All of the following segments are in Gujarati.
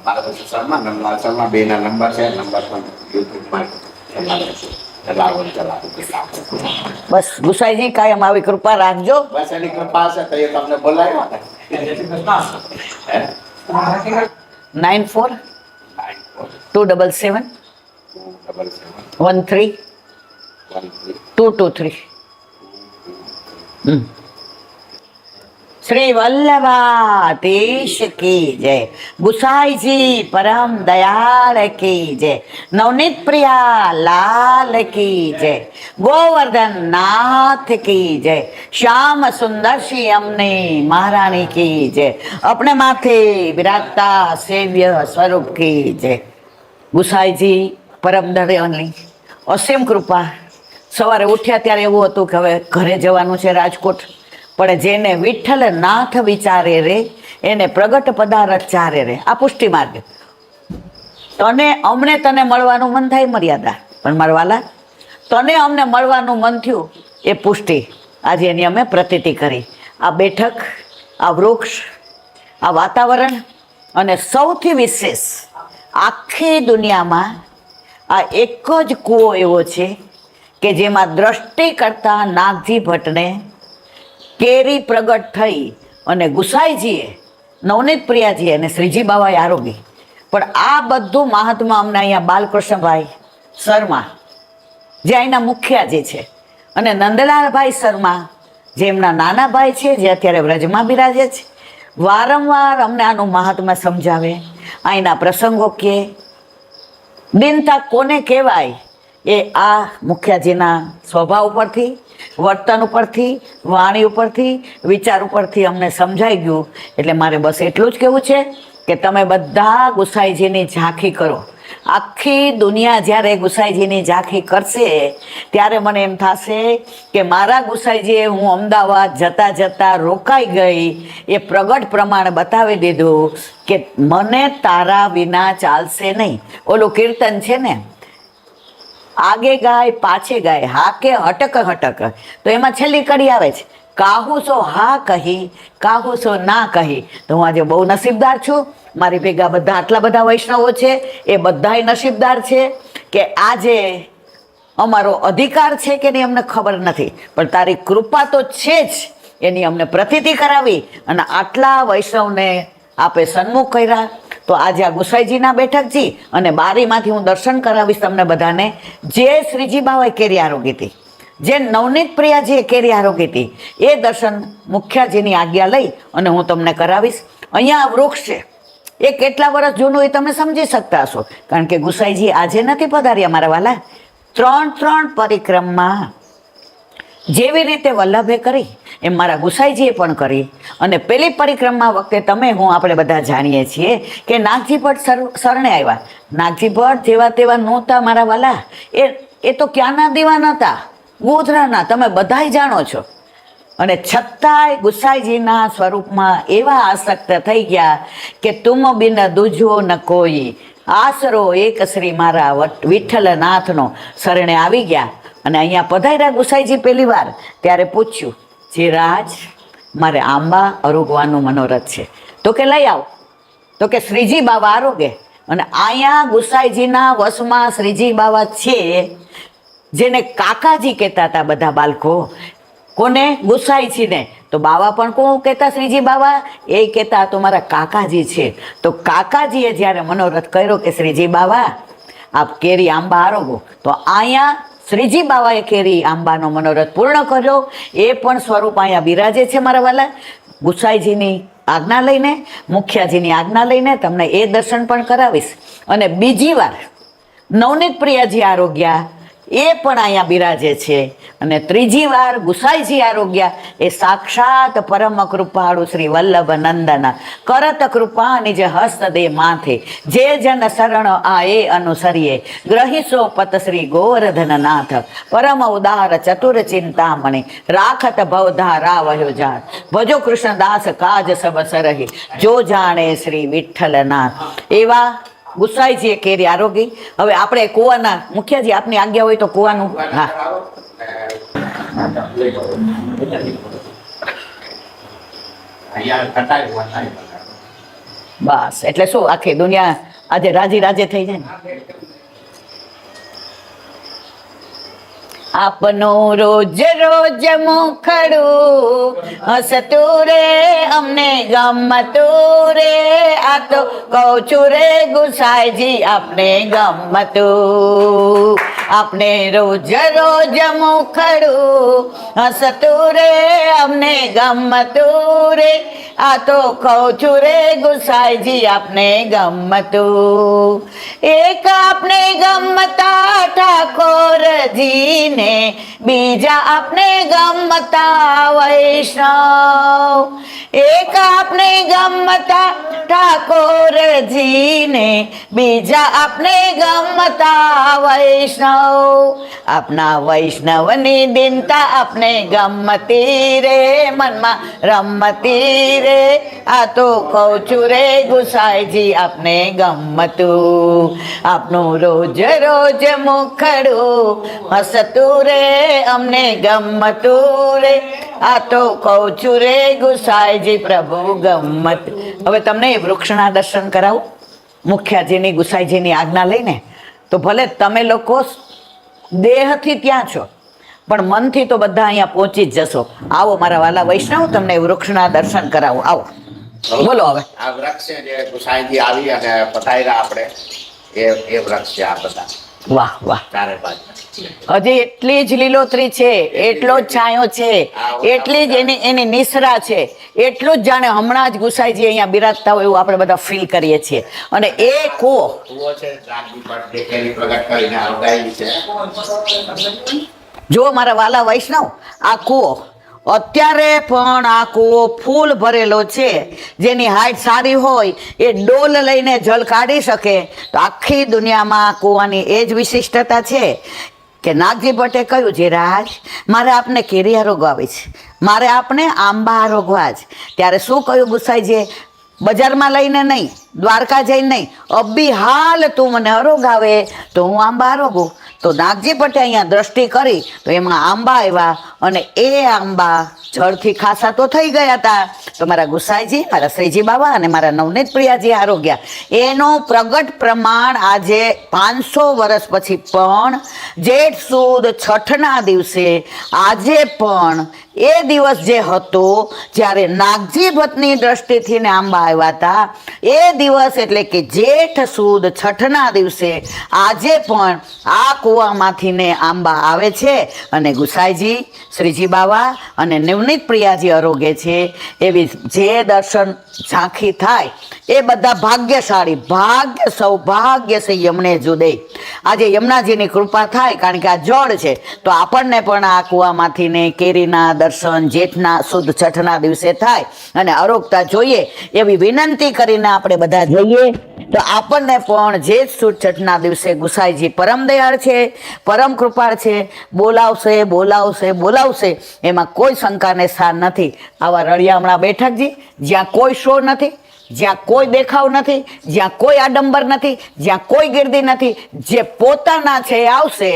બાલકૃષ્ણ શર્મા નંદલાલ શર્મા બે ના નંબર છે, નંબર પણ યુટ્યુબમાં બસ ગુસાઈજી કાયમ આવી કૃપા રાખજો. બસ એની કૃપા હશે તો એ તમને બોલાવ્યો ને. 94 277 13 223. श्री वल्लभाधीश की जय. गुसाई जी परम दयाल की जय. नवनीत प्रिया लाल की जय. गोवर्धन नाथ की जय. श्याम सुंदर श्री अम्ने महारानी की जय. अपने माथे विराजता सेव्य स्वरूप की जय. ગુસાઈ જી પરમ દયાળની અસીમ કૃપા. સવારે ઉઠ્યા ત્યારે એવું હતું કે હવે ઘરે જવાનું છે રાજકોટ, પણ જેને વિઠ્ઠલ નાથ વિચારે રે એને પ્રગટ પદાર્થ ચારે રે. આ પુષ્ટિ માર્ગ. અમને તને મળવાનું મન થાય મર્યાદા, પણ મારવાલા તને અમને મળવાનું મન થયું એ પુષ્ટિ. આજે એની અમે પ્રતીતિ કરી. આ બેઠક, આ વૃક્ષ, આ વાતાવરણ, અને સૌથી વિશેષ આખી દુનિયામાં આ એક જ કૂવો એવો છે કે જેમાં દ્રષ્ટિ કરતા નાગજી ભટ્ટને કેરી પ્રગટ થઈ અને ગુસાઈજીએ, નવનીત પ્રિયાજીએ અને શ્રીજી બાવાએ આરોગી. પણ આ બધું મહાત્મા અમને અહીંયા બાલકૃષ્ણભાઈ શર્મા જે અહીંના મુખિયાજી છે, અને નંદલાલભાઈ શર્મા જે એમના નાના ભાઈ છે, જે અત્યારે વ્રજમાં બિરાજે છે, વારંવાર અમને આનું મહાત્મા સમજાવે. અહીંના પ્રસંગો કે દિનતા કોને કહેવાય એ આ મુખિયાજીના સ્વભાવ ઉપરથી, વર્તન ઉપરથી, વાણી ઉપરથી, વિચાર ઉપરથી અમને સમજાઈ ગયું. એટલે મારે બસ એટલું જ કહેવું છે કે તમે બધા ગુસાઈજીની ઝાંખી કરો. આખી દુનિયા જ્યારે ગુસાઈજીની ઝાંખી કરશે ત્યારે મને એમ થશે કે મારા ગુસાઈજીએ હું અમદાવાદ જતા જતા રોકાઈ ગઈ એ પ્રગટ પ્રમાણ બતાવી દીધું કે મને તારા વિના ચાલશે નહીં. ઓલું કીર્તન છે ને, આગે ગાય પાછે ગાય હાકે હટક હટક, તો એમાં છેલ્લી કડી આવે છે કાહુ સો હા કહી કાહુ સો ના કહી. તો હું આજે બહુ નસીબદાર છું. મારી ભેગા બધા આટલા બધા વૈષ્ણવો છે, એ બધાય નસીબદાર છે કે આજે અમારો અધિકાર છે કે નહીં અમને ખબર નથી, પણ તારી કૃપા તો છે જ એની અમને પ્રતીતિ કરાવી અને આટલા વૈષ્ણવને આપે સન્મુખ કર્યા. તો આજે આ ગુસાઈજીના બેઠકજી અને બારીમાંથી હું દર્શન કરાવીશ તમને બધાને. જે શ્રીજી બાવાએ કેરી આરોગી હતી, જે નવનીત પ્રિયાજીએ કેરી આરોગી હતી, એ દર્શન મુખ્યાજીની આજ્ઞા લઈ અને હું તમને કરાવીશ. અહીંયા આ વૃક્ષ છે, એ કેટલા વર્ષ જૂનું એ તમે સમજી શકતા હશો, કારણ કે ગુસાઈજી આજે નથી પધાર્યા મારા વાલા. 3 પરિક્રમા જેવી રીતે વલ્લભે કરી એમ મારા ગુસાઈજીએ પણ કરી. અને પેલી પરિક્રમા વખતે તમે હું આપણે બધા જાણીએ છીએ કે નાગજી ભટ્ટ શરણે આવ્યા. નાગજી ભટ્ટ જેવા તેવા નહોતા મારા વાલા. એ તો ક્યાંના દીવાના હતા, ગોધરાના, તમે બધાય જાણો છો. અને છતાંય ગુસાઈજીના સ્વરૂપમાં એવા આસક્ત થઈ ગયા કે તુમ બિન દૂજો ન કોઈ, આશરો એક શ્રી મારા વિઠ્ઠલનાથનો શરણે આવી ગયા. અને અહીંયા પધાર્યા ગુસાઈજી પહેલી વાર ત્યારે પૂછ્યું, જે રાજ મારે આંબા અરોગવાનું મનોરથ છે, તો કે લઈ આવ. તો કે શ્રીજી બાવા આરોગે. અને અહીંયા ગુસાઈજીના વશમાં શ્રીજી બાવા છે, જેને કાકાજી કહેતા હતા બધા બાળકો. કોને? ગુસાઈજીને. તો બાવા પણ કોણ કહેતા? શ્રીજી બાવા. એ કહેતા તો મારા કાકાજી છે. તો કાકાજીએ જ્યારે મનોરથ કર્યો કે શ્રીજી બાવા આપ કેરી આંબા આરોગો, તો અહીંયા શ્રીજી બાવાએ કેરી આંબાનો મનોરથ પૂર્ણ કર્યો. એ પણ સ્વરૂપ અહીંયા બિરાજે છે મારા વાલા. ગુસાઈજીની આજ્ઞા લઈને, મુખ્યાજીની આજ્ઞા લઈને તમને એ દર્શન પણ કરાવીશ. અને બીજી વાર નવનીત પ્રિયાજી આરોગ્યા, એ પણ અહીંયા બિરાજે છે. અને ત્રીજી વાર ગુસાઈજી આરોગ્યા, એ સાક્ષાત પરમ કૃપાળુ શ્રી વલ્લભ નંદન કરત કૃપા નિજ હસ્ત દે માથે, જે જન શરણ આએ અનુસરીએ, ગ્રહિસો પત શ્રી ગોવર્ધન નાથ, પરમ ઉદાર ચતુર ચિંતામણી, રાખત ભવધારા વયો જાત, ભજો કૃષ્ણદાસ કાજ સબ સરહી, જો જાણે શ્રી વિઠ્ઠલનાથ. એવા ગુસાઈજીએ કેરી આરોગી. હવે આપણે કુવાના મુખ્યજી આપની આજ્ઞા હોય તો કુવાનું. હા, બસ એટલે શું આખી દુનિયા આજે રાજી રાજી થઈ જાય ને. આપનું રોજ રોજ મુખડું હસતું રે અમને ગમતું રે, આ તો કહું છું રે ગુસાઈજી આપને ગમતું. આપને રોજ રોજ મુખડું હસતું રે અમને ગમતું રે, આ તો કહું છું રે ગુસાઈજી આપને ગમતું. એક આપને ગમતા ઠાકોરજી ને, બીજા આપને ગમતા વૈષ્ણવ. એક આપને ગમતા ઠાકોરજી ને, બીજા આપને ગમતા વૈષ્ણવ. આપના વૈષ્ણવની દિનતા આપને ગમતી રે, મનમાં રમતી રે, આ તો કહું છું રે ગુસાઈજી આપને ગમતું. આપનું રોજ રોજ મુખડું હસતું રે અમને ગમતું રે, આ તો કહું છું રે ગુસાઈજી પ્રભુ ગમત. હવે તમને એ વૃક્ષના દર્શન કરાવું મુખ્યજીની ગુસાઈજીની આજ્ઞા લઈને. તો ભલે તમે લોકો દેહથી ત્યાં છો પણ મનથી તો બધા અહીંયા પહોંચી જ જશો. આવો મારા વાલા વૈષ્ણવ, તમને વૃક્ષના દર્શન કરાવો. આવો, બોલો હવે. આ વૃક્ષ છે જે ગુસાઈજી આવી અને પધાર્યા આપણે, એ વૃક્ષ છે આ બધા. વાહ વાહ, ચારે બાજુ હજી એટલી જ લીલોતરી છે, એટલો જ છાંયો છે, એટલી જ એની નિસરા છે, એટલું જ જાણે હમણાં જ ગુસાઈજી અહીંયા બિરાજતા હોય એવું આપણે બધા ફીલ કરીએ છીએ. અને એ કૂવો છે રાગની પર દેખેલી પ્રગટ કરીને આવડાયેલી છે. જો મારા વાલા વૈષ્ણવ, આ કૂવો અત્યારે પણ આ કૂવો ફૂલ ભરેલો છે. જેની હાઈટ સારી હોય એ ડોલ લઈને જલ કાઢી શકે. તો આખી દુનિયામાં કૂવાની એ જ વિશિષ્ટતા છે કે નાગજી ભટ્ટે કહ્યું છે, રાજ મારે આપને કેરી આરોગવાવી છે, મારે આપને આંબા આરોગવા છે. ત્યારે શું કહ્યું ગુસાઈજીએ? બજારમાં લઈને નહીં, દ્વારકા જઈને નહીં, અબ્બી હાલ તું મને આરોગાવે તો હું આંબા આરોગું. તો નાગજી ભટ્ટે અહીંયા દ્રષ્ટિ કરી તો એમાં આંબા આવ્યા અને એ આંબા જળથી ખાસા તો થઈ ગયા હતા. તો મારા ગુસાઈજી, મારા શ્રીજી બાબા અને મારા નવનીત પ્રિયાજી આરોગ્યા. એનું પ્રગટ પ્રમાણ આજે 500 વર્ષ પછી પણ જેઠ સુદ છઠના દિવસે આજે પણ એ દિવસ જે હતો જ્યારે નાગજી ભટ્ટની દ્રષ્ટિથી ને આંબા આવ્યા હતા, એ દિવસ એટલે કે જેઠ સુદ છઠના દિવસે આજે પણ આ કૂવામાંથી ને આંબા આવે છે. અને ગુસાઈજી, શ્રીજી બાવા અને નવનીત પ્રિયાજી આરોગ્ય છે. એવી જે દર્શન ઝાંખી થાય એ બધા ભાગ્યશાળી, ભાગ્ય સૌભાગ્ય છે યમને જુદે. આજે યમુનાજીની કૃપા થાય કારણ કે આ જળ છે તો આપણને પણ આ કૂવામાંથી ને કેરીના દર્શન જેઠના સુદ છઠના દિવસે થાય અને આરોગતા જોઈએ એવી વિનંતી કરીને આપણે બધા જઈએ. તો આપણને પણ જેઠ સુદ છઠના દિવસે ગુસાઈજી પરમ દયાળ છે, પરમ કૃપાળ છે. બોલાવશે બોલાવશે બોલાવશે, એમાં કોઈ શંકાને સ્થાન નથી. આવા રળિયામણા બેઠકજી, જ્યાં કોઈ શો નથી, જ્યાં કોઈ દેખાવ નથી, જ્યાં કોઈ આડંબર નથી, જ્યાં કોઈ ગીર્દી નથી, જે પોતાના છે એ આવશે.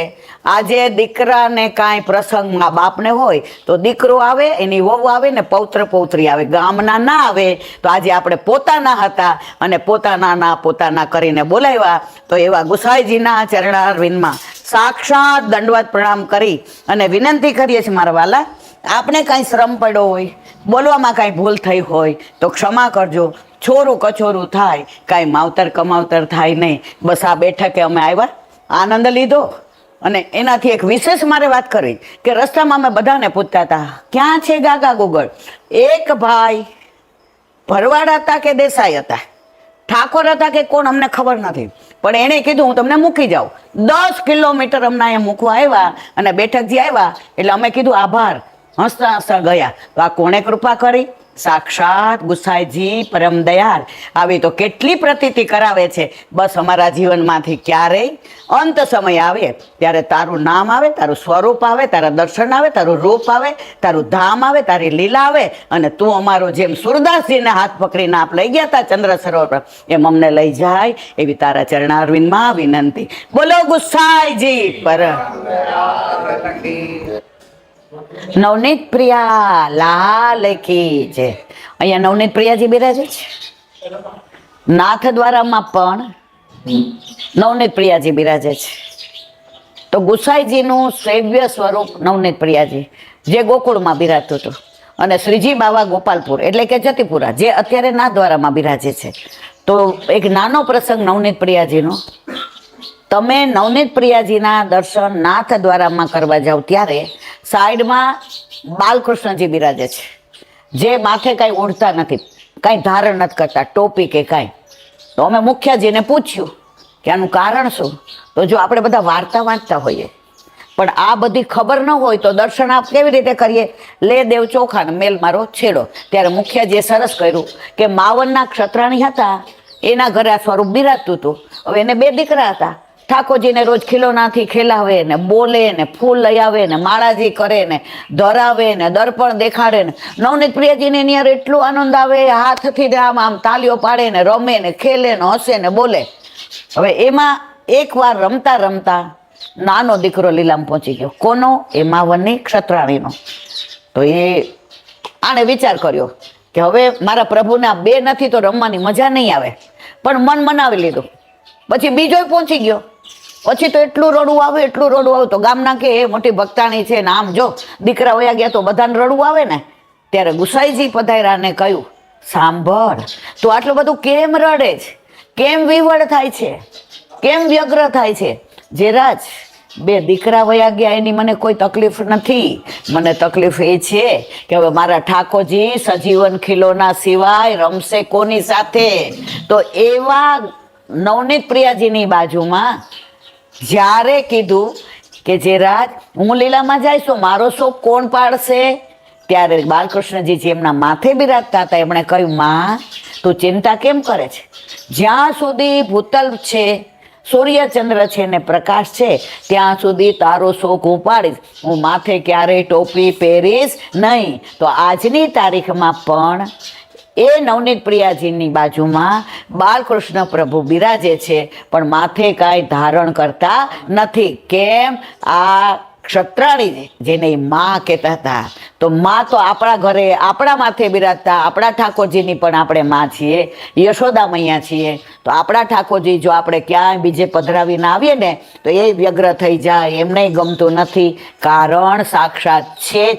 આજે દીકરાને કાંઈ પ્રસંગમાં બાપને હોય તો દીકરો આવે, એની વહુ આવે ને પૌત્ર પૌત્રી આવે, ગામના ના આવે. તો આજે આપણે પોતાના હતા અને પોતાના કરીને બોલાવ્યા. તો એવા ગુસાઈજીના ચરણારવિંદમાં સાક્ષાત દંડવત પ્રણામ કરી અને વિનંતી કરીએ છીએ મારા વાલા, આપણે કાંઈ શ્રમ પડ્યો હોય, બોલવામાં કાંઈ ભૂલ થઈ હોય તો ક્ષમા કરજો. છોરું કછોરું થાય, કાંઈ માવતર કમાવતર થાય નહીં. બસ આ બેઠકે અમે આવ્યા, આનંદ લીધો. અને એનાથી એક વિશેષ મારે વાત કરવી કે રસ્તામાં અમે બધાને પૂછતા હતા, ક્યાં છે ગાગા ગુગળ? એક ભાઈ ભરવાડ હતા કે દેસાઈ હતા, ઠાકોર હતા કે કોણ અમને ખબર નથી, પણ એણે કીધું હું તમને મૂકી જાઉં. 10 કિલોમીટર અમને અહીંયા મૂકવા આવ્યા અને બેઠકજી આવ્યા એટલે અમે કીધું આભાર, હસતા હસતા ગયા. તો આ કોણે કૃપા કરી? સાક્ષાત ગુસાઈજી પરમ દયાળ. આવી તો કેટલી પ્રતીતિ કરાવે છે. બસ અમારા જીવનમાંથી ક્યારેય અંત સમય આવે ત્યારે તારું નામ આવે, તારું સ્વરૂપ આવે, તારા દર્શન આવે, તારું રૂપ આવે, તારું ધામ આવે, તારી લીલા આવે અને તું અમારો જેમ સુરદાસજીને હાથ પકડીને આપ લઈ ગયા હતા ચંદ્ર સરોવર પર, એમ અમને લઈ જાય એવી તારા ચરણારવિંદમાં વિનંતી. બોલો ગુસાઈજી પરમ નવનીત પ્રિયા લાલ કી છે. અહીંયા નવનીત પ્રિયાજી બિરાજે છે. નાથ દ્વારામાં પણ નવનીત પ્રિયાજી બિરાજે છે. તો ગુસાઈજીનું શ્રેવ્ય સ્વરૂપ નવનીત પ્રિયાજી જે ગોકુળમાં બિરાજતું હતું, અને શ્રીજી બાવા ગોપાલપુર એટલે કે જતીપુરા જે અત્યારે નાથ દ્વારામાં બિરાજે છે. તો એક નાનો પ્રસંગ નવનીત પ્રિયાજીનો. તમે નવનીત પ્રિયાજીના દર્શન નાથ દ્વારામાં કરવા જાઓ ત્યારે સાઈડમાં બાલકૃષ્ણજી બિરાજે છે, જે માથે કાંઈ ઓઢતા નથી, કાંઈ ધારણ નથી કરતા, ટોપી કે કાંઈ. તો અમે મુખ્યજીને પૂછ્યું કે આનું કારણ શું? તો જો આપણે બધા વાર્તા વાંચતા હોઈએ પણ આ બધી ખબર ન હોય તો દર્શન આપ કેવી રીતે કરીએ? લે દેવ ચોખા ને મેલ મારો છેડો. ત્યારે મુખ્યજીએ સરસ કર્યું કે 52ના ક્ષત્રાણી હતા, એના ઘરે આ સ્વરૂપ બિરાજતું હતું. હવે એને 2 દીકરા હતા. ઠાકોરજીને રોજ ખીલોનાથી ખેલાવે ને, બોલે ને, ફૂલ લઈ આવે ને, માળાજી કરે ને, ધરાવે ને, દર્પણ દેખાડે ને. નવનીત પ્રિયાજીને એની યાર એટલો આનંદ આવે, હાથથી આમ આમ તાલીઓ પાડે ને, રમે ને, ખેલે ને, હસે ને, બોલે. હવે એમાં એકવાર રમતા રમતા નાનો દીકરો લીલામ પહોંચી ગયો. કોનો? એ 52ની ક્ષત્રાણીનો. તો એ આણે વિચાર કર્યો કે હવે મારા પ્રભુના 2 નથી તો રમવાની મજા નહીં આવે, પણ મન મનાવી લીધું. પછી બીજોય પહોંચી ગયો. પછી તો એટલું રડવું આવે, એટલું રડવું આવે. તો ગામના કે એ મોટી ભક્તાણી છે ને, આમ જો દીકરા વયા ગયા તો બધાને રડવું આવે ને. ત્યારે ગુસાઈજી પધાર્યાને કહ્યું, સાંભળ, તું આટલું બધું કેમ રડે છે? કેમ વિવળ થાય છે? કેમ વ્યગ્ર થાય છે? જેરાજ, 2 દીકરા વયા ગયા એની મને કોઈ તકલીફ નથી. મને તકલીફ એ છે કે હવે મારા ઠાકોરજી સજીવન ખીલોના સિવાય રમશે કોની સાથે? તો એવા નવનીત પ્રિયાજીની બાજુમાં જ્યારે કીધું કે જેરાજ હું લીલામાં જઈશ તો મારો શોક કોણ પાડશે? ત્યારે બાલકૃષ્ણજી જે એમના માથે બિરાજતા હતા એમણે કહ્યું, માં તું ચિંતા કેમ કરે છે? જ્યાં સુધી ભૂતલ છે, સૂર્યચંદ્ર છે ને પ્રકાશ છે, ત્યાં સુધી તારો શોક ઉપાડીશ. હું માથે ક્યારેય ટોપી પહેરીશ નહીં. તો આજની તારીખમાં પણ એ નવનીત પ્રિયાજીની બાજુમાં બાલકૃષ્ણ પ્રભુ બિરાજે છે, પણ માથે કાંઈ ધારણ કરતા નથી. કેમ? આ ક્ષત્રાણી જેને માં કહેતા હતા. તો માં તો આપણા ઘરે આપણા માથે બિરાજતા આપણા ઠાકોરજીની પણ આપણે માં છીએ, યશોદા મૈયા છીએ. તો આપણા ઠાકોરજી જો આપણે ક્યાંય બીજે પધરાવીને આવીએ ને તો એ વ્યગ્ર થઈ જાય, એમને ગમતું નથી. કારણ સાક્ષાત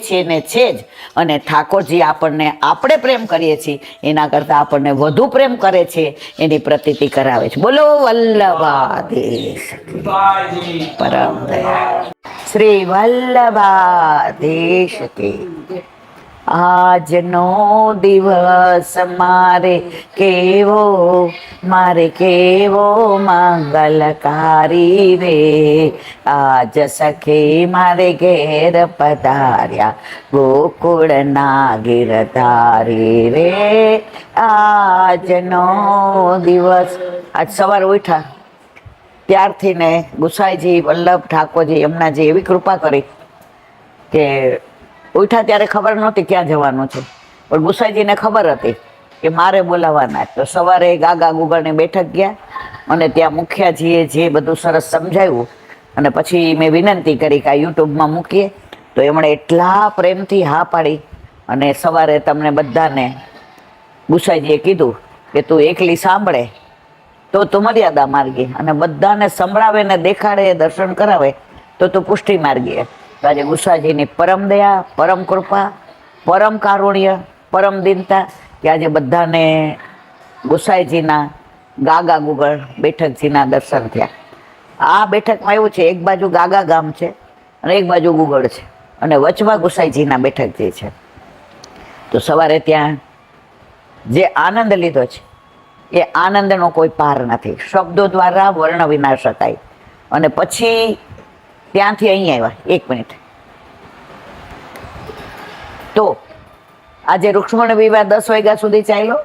છે ને છે જ. અને ઠાકોરજી આપણને આપણે પ્રેમ કરીએ છીએ એના કરતાં આપણને વધુ પ્રેમ કરે છે એની પ્રતીતિ કરાવે છે. બોલો વલ્લભાધીશ પરમ દયા શ્રી વલ્લભાધીશ કી. આજનો દિવસ મારે કેવો મંગલકારી રે. આજ સખી મારે ઘેર પધાર્યા ગોકુળના ગિરધારી રે. આજનો દિવસ. આજ સવારે ઉઠ્યા ત્યારથી ને ગુસાઈજી વલ્લભ ઠાકોરજી એમના જે એવી કૃપા કરી કે ઉઠ્યા ત્યારે ખબર નહોતી ક્યાં જવાનું છે, પણ ગુસાઈજીને ખબર હતી કે મારે બોલાવવાના. તો સવારે ગાગા ગુગળની બેઠક ગયા અને ત્યાં મુખિયાજીએ જે બધું સરસ સમજાવ્યું અને પછી મેં વિનંતી કરી કે આ યુટ્યુબમાં મૂકીએ. તો એમણે એટલા પ્રેમથી હા પાડી અને સવારે તમને બધાને ગુસાઈજીએ કીધું કે તું એકલી સાંભળે તો તું મર્યાદા માર્ગી, અને બધાને સંભળાવે ને દેખાડે, દર્શન કરાવે તો તું પુષ્ટિ માર્ગીએ. તો આજે ગુસાઈજીની પરમ દયા, પરમ કૃપા, પરમ કારુણ્ય, પરમ દીનતા કે આજે બધાને ગુસાઈજીના ગાગા ગુગળ બેઠકજીના દર્શન થયા. આ બેઠકમાં એવું છે, એક બાજુ ગાગા ગામ છે અને એક બાજુ ગુગળ છે અને વચમાં ગુસાઈજીના બેઠકજી છે. તો સવારે ત્યાં જે આનંદ લીધો છે એ આનંદનો કોઈ પાર નથી, શબ્દો દ્વારા વર્ણવી ના શકાય. અને પછી ત્યાંથી અહીં આવ્યા. 1 મિનિટ. તો આજે રૂક્ષ્મણ વિવાહ 10 વાગ્યા સુધી ચાલ્યો.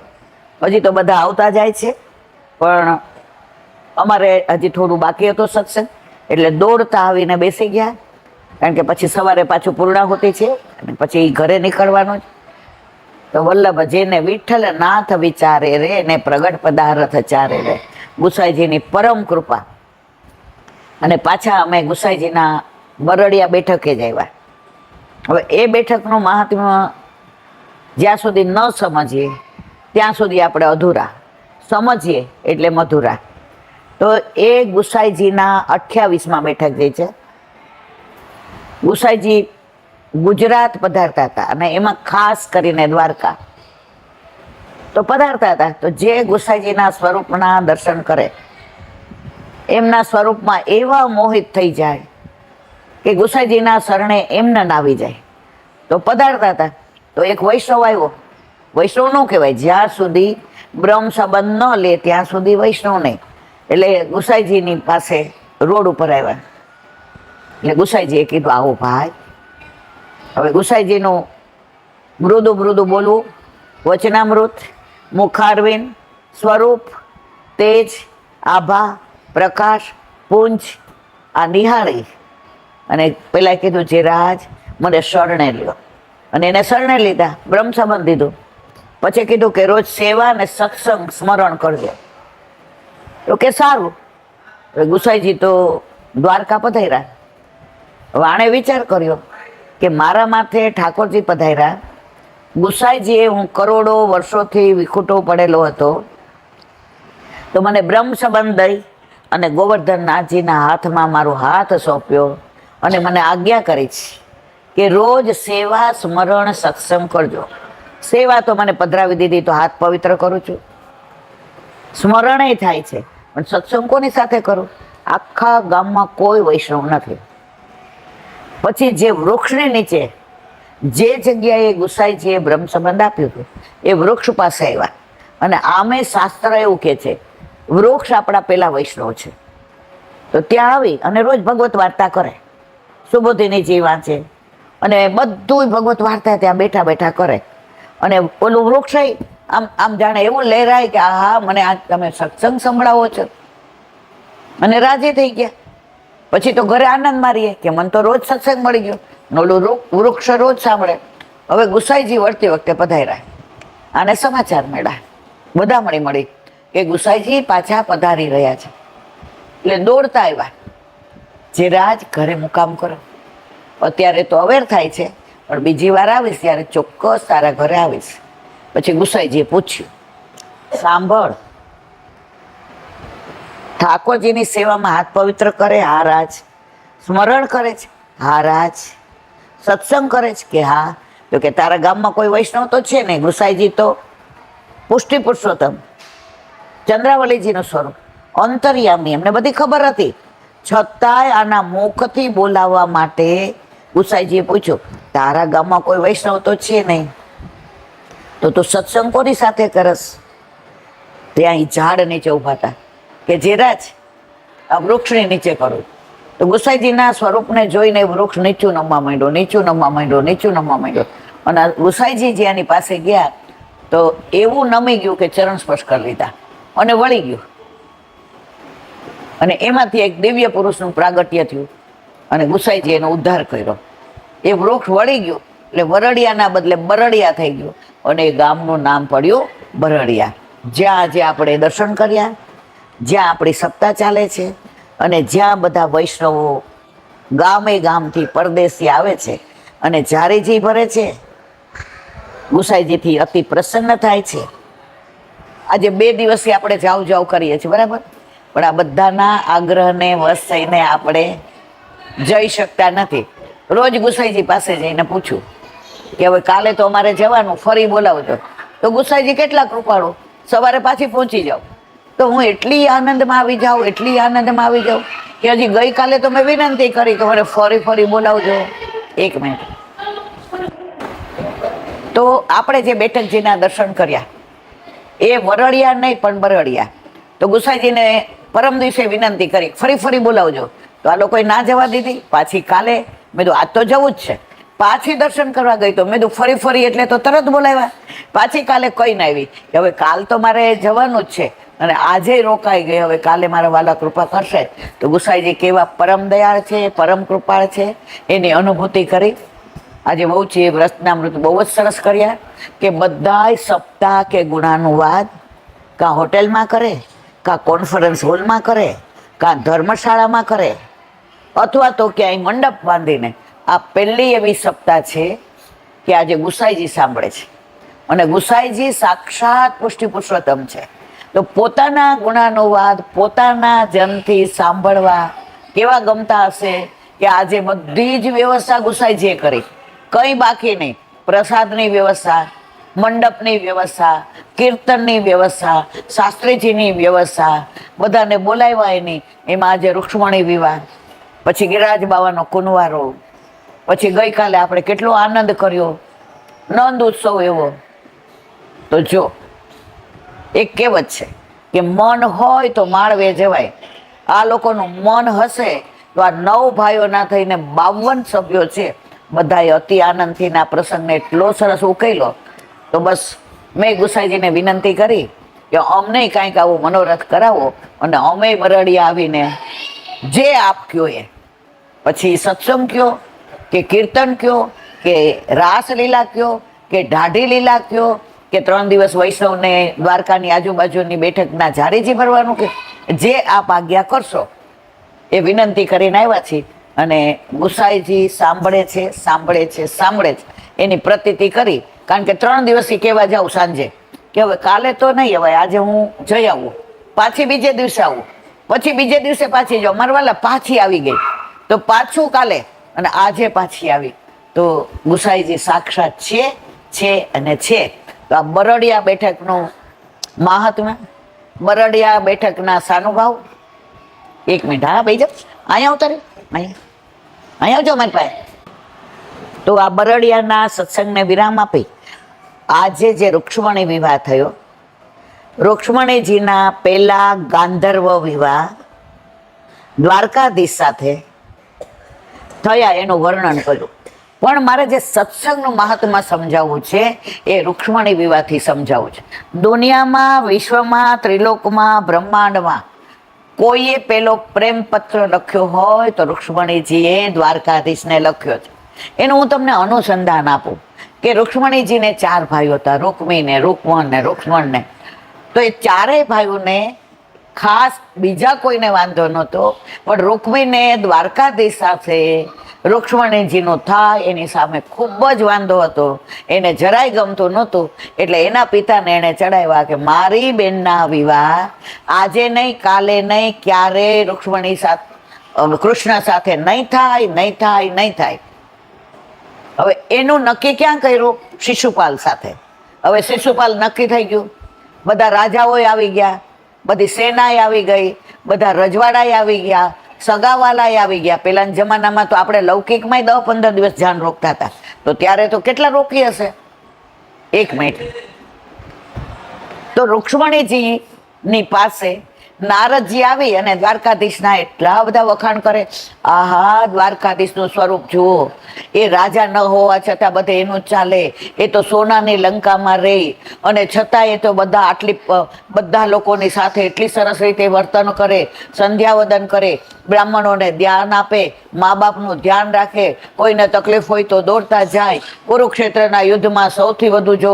હજી તો બધા આવતા જાય છે, પણ અમારે હજી થોડું બાકી હતો સત્સંગ, એટલે દોડતા આવીને બેસી ગયા. કારણ કે પછી સવારે પાછું પૂર્ણાહુતિ છે અને પછી ઘરે નીકળવાનું છે. તો વલ્લભ જેને વિઠ્ઠલ નાથ વિચારે રે ને પ્રગટ પદાર્થ ચારે રે. ગુસાઈજીની પરમ કૃપા. અને પાછા અમે ગુસાઈજીના બરડિયા બેઠકે જ આવ્યા. હવે એ બેઠકનું મહાત્મ્ય જ્યાં સુધી ન સમજીએ ત્યાં સુધી આપણે અધૂરા. સમજીએ એટલે મધુરા. તો એ ગુસાઈજીના 28માં બેઠક જે છે, ગુસાઈજી ગુજરાત પધારતા હતા અને એમાં ખાસ કરીને દ્વારકા તો પધારતા હતા. તો જે ગુસાઈજીના સ્વરૂપના દર્શન કરે એમના સ્વરૂપમાં એવા મોહિત થઈ જાય કે ગુસાઈજીના શરણે એમને નાવી જાય. તો પધારતા હતા. તો એક વૈષ્ણવ આવ્યો. વૈષ્ણવ નો કહેવાય, જ્યાં સુધી બ્રહ્મ સંબંધ ન લે ત્યાં સુધી વૈષ્ણવ નહીં. એટલે ગુસાઈજીની પાસે રોડ ઉપર આવ્યા. એટલે ગુસાઈજીએ કીધું, આવો ભાઈ. હવે ગુસાઈજીનું મૃદુ મૃદુ બોલવું, વચનામૃત, મુખારવિંદ, સ્વરૂપ, તેજ, આભા, પ્રકાશ, પુંજ આ નિહાળી અને પેલા કીધું, જે રાજ મને શરણે લ્યો. અને એને શરણે લીધા, બ્રહ્મ સંબંધ દીધું. પછી કીધું કે રોજ સેવા અને સત્સંગ સ્મરણ કરજો. તો કે સારું. ગુસાઈજી તો દ્વારકા પધાર્યા. હવે આણે વિચાર કર્યો કે મારા માથે ઠાકોરજી પધાર્યા, ગુસાઈજીએ હું કરોડો વર્ષોથી વિખૂટો પડેલો હતો, તો મને બ્રહ્મ સંબંધ દઈ અને ગોવર્ધનનાથજીના હાથમાં મારો હાથ સોંપ્યો અને મને આજ્ઞા કરી છે કે રોજ સેવા સ્મરણ સત્સંગ કરજો. સેવા તો મને પધરાવી દીધી તો હાથ પવિત્ર કરું છું, સ્મરણે થાય છે, પણ સત્સંગ કોની સાથે કરું? આખા ગામમાં કોઈ વૈષ્ણવ નથી. પછી જે વૃક્ષની નીચે જે જગ્યાએ ગુસાઈજીએ બ્રહ્મ સંબંધ આપ્યું હતું એ વૃક્ષ પાસે આવ્યા. અને આમે શાસ્ત્ર એવું કહે છે વૃક્ષ આપણા પેલા વૈષ્ણવ છે. તો ત્યાં આવી અને રોજ ભગવત વાર્તા કરે, સુબોધિનીજી વાંચે અને બધું ભગવત વાર્તા ત્યાં બેઠા બેઠા કરે. અને ઓલું વૃક્ષ આમ આમ જાણે એવું લહેરાય કે હા મને આ તમે સત્સંગ સંભળાવો છો, અને રાજી થઈ ગયા. પછી તો ઘરે આનંદ મારીએ કે મને તો રોજ સત્સંગ મળી ગયો, ઓલું વૃક્ષ રોજ સાંભળે. હવે ગુસાઈજી વળતી વખતે પધાર્યા, આને સમાચાર મળ્યા, બધા મળી કે ગુસાઈજી પાછા પધારી રહ્યા છે. એટલે દોડતા આવ્યા, જે રાજ ઘરે મુકામ કરો. અત્યારે તો અવેર થાય છે, પણ બીજી વાર આવીશ ત્યારે ચોક્કસ તારા ઘરે આવીશ. પછી ગુસાઈજીએ પૂછ્યું, સાંભળ, ઠાકોરજીની સેવામાં હાથ પવિત્ર કરે? હા રાજ. સ્મરણ કરે છે? હા રાજ. સત્સંગ કરે છે કે હા? તો કે તારા ગામમાં કોઈ વૈષ્ણવ તો છે ને? ગુસાઈજી તો પુષ્ટિ પુરુષોત્તમ, ચંદ્રાવલીજીનું સ્વરૂપ, અંતર્યામી, એમને બધી ખબર હતી. છતાંય આના મુખથી બોલાવવા માટે ગુસાઈજીએ પૂછ્યું, તારા ગામમાં કોઈ વૈષ્ણવ તો છે નહીં, તો તું સત્સંગ કોની સાથે કરસ? ત્યાં ઝાડ નીચે ઉભા હતા કે જે રાજ આ વૃક્ષની નીચે કરું. તો ગુસાઈજીના સ્વરૂપને જોઈને વૃક્ષ નીચું નમવા માંડ્યો, નીચું નમવા માંડ્યો, નીચું નમવા માંડ્યો. અને ગુસાઈજી જ્યાંની પાસે ગયા તો એવું નમી ગયું કે ચરણ સ્પર્શ કરી લીધા અને વળી ગયું. અને એમાંથી એક દિવ્ય પુરુષનું પ્રાગટ્ય થયું અને ગુસાઈજી એનો ઉદ્ધાર કર્યો. એ વૃક્ષ વળી ગયું એટલે વરડિયાના બદલે બરડિયા થઈ ગયું અને એ ગામનું નામ પડ્યું બરડિયા. જ્યાં આજે આપણે દર્શન કર્યા, જ્યાં આપણી સપ્તાહ ચાલે છે અને જ્યાં બધા વૈષ્ણવો ગામે ગામથી પરદેશી આવે છે અને જારીજી ભરે છે, ગુસાઈજીથી અતિ પ્રસન્ન થાય છે. આજે 2 દિવસથી આપણે જાવ જાવ કરીએ છીએ, બરાબર, પણ આ બધાના આગ્રહને વશ થઈને આપણે જઈ શકતા નથી. રોજ ગુસાઈજી પાસે જઈને પૂછ્યું કે હવે કાલે તો અમારે જવાનું, ફરી બોલાવજો. તો ગુસાઈજી કેટલા કૃપાળુ, સવારે પાછી પહોંચી જાઉં. તો હું એટલી આનંદમાં આવી જાઉં, એટલી આનંદમાં આવી જાઉં કે હજી ગઈકાલે તો મેં વિનંતી કરી કે મને ફરી ફરી બોલાવજો. 1 મિનિટ. તો આપણે જે બેઠકજીના દર્શન કર્યા એ વરડિયા નહીં પણ બરડિયા. તો ગુસાઈજીને પરમ દિવસે વિનંતી કરી ફરી ફરી બોલાવજો. તો આ લોકોએ ના જવા દીધી. પાછી કાલે મેં તો આજ તો જવું જ છે. પાછી દર્શન કરવા ગઈ તો મેં તો ફરી ફરી એટલે તો તરત બોલાવ્યા. પાછી કાલે કહીને આવી કે હવે કાલ તો મારે જવાનું જ છે અને આજે રોકાઈ ગઈ, હવે કાલે મારા વાલા કૃપા કરશે. તો ગુસાઈજી કેવા પરમ દયાળ છે, પરમ કૃપાળ છે, એની અનુભૂતિ કરી. આજે બહુ છે વ્રતનામૃત બહુ જ સરસ કર્યા કે બધાય સપ્તાહ કે ગુણાનુવાદ કાં હોટેલમાં કરે, કાં કોન્ફરન્સ હોલમાં કરે, કાં ધર્મશાળામાં કરે, અથવા તો ક્યાંય મંડપ બાંધીને આ પહેલી એવી સપ્તાહ છે કે આજે ગુસાઈજી સાંભળે છે. અને ગુસાઈજી સાક્ષાત પુષ્ટિ પુરુષોત્તમ છે. તો પોતાના ગુણાનુવાદ પોતાના જનથી સાંભળવા કેવા ગમતા હશે કે આજે બધી જ વ્યવસ્થા ગુસાઈજીએ કરી, કંઈ બાકી નહીં. પ્રસાદની વ્યવસ્થા, મંડપની વ્યવસ્થા, કીર્તનની વ્યવસ્થા, શાસ્ત્રીજીની વ્યવસ્થા, બધાને બોલાવ્યા એની. એમાં આજે રૂક્ષ્મણી વિવાહ, પછી ગિરિરાજ બાવાનો કુંવારો, પછી ગઈકાલે આપણે કેટલો આનંદ કર્યો, નંદ ઉત્સવ એવો. તો જો એક કહેવત છે કે મન હોય તો માળવે જવાય. આ લોકોનું મન હશે તો આ 9 ભાઈઓના થઈને 52 સભ્યો છે, બધાએ અતિ આનંદથી આ પ્રસંગને એટલો સરસ ઉકેલો. તો બસ મેં ગુસાઈજીને વિનંતી કરી કે અમને કાંઈક આવું મનોરથ કરાવો, અને અમે બરડિયા આવીને જે આપ કયો એ, પછી સત્સંગ કયો કે કીર્તન કયો કે રાસલીલા કયો કે ઢાઢી લીલા કયો કે 3 દિવસ વૈષ્ણવને દ્વારકાની આજુબાજુની બેઠકના ઝારીજી ભરવાનું, કે જે આપ આજ્ઞા કરશો એ વિનંતી કરીને આવ્યા છીએ. અને ગુસાઈજી સાંભળે છે, સાંભળે છે, સાંભળે છે, એની પ્રતીતિ કરી. કારણ કે 3 દિવસથી કહેવા જાઉં સાંજે કે હવે કાલે તો નહીં, હવે આજે હું જઈ આવું, પાછી બીજે દિવસે આવું, પછી બીજે દિવસે પાછી જાઉં. મારા વાલા પાછી આવી ગઈ, તો પાછું કાલે, અને આજે પાછી આવી. તો ગુસાઈજી સાક્ષાત છે અને છે. તો આ બરડિયા બેઠકનું મહાત્મ્ય, બરડિયા બેઠકના સાનુભાવ. એક મિનિટ, હા ભાઈ જાઓ, અહીંયા આવતા રહ્યો, અહીંયા આવજો મારી પાસે. તો આ બરડિયાના સત્સંગને વિરામ આપી આજે જે રૂક્ષ્મણી વિવાહ થયો, રૂક્ષ્મણીજીના પહેલા ગાંધર્વ વિવાહ દ્વારકાધીશ સાથે થયા એનું વર્ણન કર્યું. પણ મારે જે સત્સંગનું મહાત્મા સમજાવવું છે એ રૂક્ષ્મણી વિવાહથી સમજાવવું છે. દુનિયામાં, વિશ્વમાં, ત્રિલોકમાં, બ્રહ્માંડમાં કોઈએ પેલો પ્રેમ પત્ર લખ્યો હોય તો રૂક્ષ્મણીજીએ દ્વારકાધીશને લખ્યો છે. એનું હું તમને અનુસંધાન આપું કે રૂક્ષ્મણીજીને 4 ભાઈઓ હતા, રૂકમીને, રૂકમણ ને રૂક્ષ્મણને. તો એ 4 ભાઈઓને ખાસ બીજા કોઈને વાંધો નહોતો, પણ રૂકમીને દ્વારકાધીશ સાથે રૂક્ષ્મણીજીનું થાય એની સામે ખૂબ જ વાંધો હતો. એને જરાય ગમતું નહોતું. એટલે એના પિતાને એણે ચડાવ્યા કે મારી બેનના વિવાહ આજે નહીં, કાલે નહીં, ક્યારે રૂક્ષ્મણી સાથે, કૃષ્ણ સાથે નહીં થાય, નહીં થાય, નહીં થાય. હવે એનું નક્કી ક્યાં કર્યું? શિશુપાલ સાથે. હવે શિશુપાલ નક્કી થઈ ગયું. બધા રાજાઓએ આવી ગયા, બધી સેનાએ આવી ગઈ, બધા રજવાડાએ આવી ગયા, સગાવાલાએ આવી ગયા. પેલાના જમાનામાં તો આપણે લૌકિકમાં 10-15 દિવસ ધ્યાન રોકતા હતા, તો ત્યારે તો કેટલા રોકી હશે? 1 મિનિટ. તો રૂક્ષ્મણીજીની પાસે નારદજી આવી અને દ્વારકાધીશના એટલા બધા વખાણ કરે. આહા, દ્વારકાધીશનું સ્વરૂપ જુઓ, એ રાજા ન હોવા છતાં બધે એનું ચાલે, એ તો સોનાની લંકામાં રહે, અને છતાં એ તો બધા લોકોની સાથે એટલી સરસ રીતે વર્તન કરે, સંધ્યાવદન કરે, બ્રાહ્મણોને ધ્યાન આપે, મા બાપનું ધ્યાન રાખે, કોઈને તકલીફ હોય તો દોડતા જાય. કુરુક્ષેત્રના યુદ્ધમાં સૌથી વધુ જો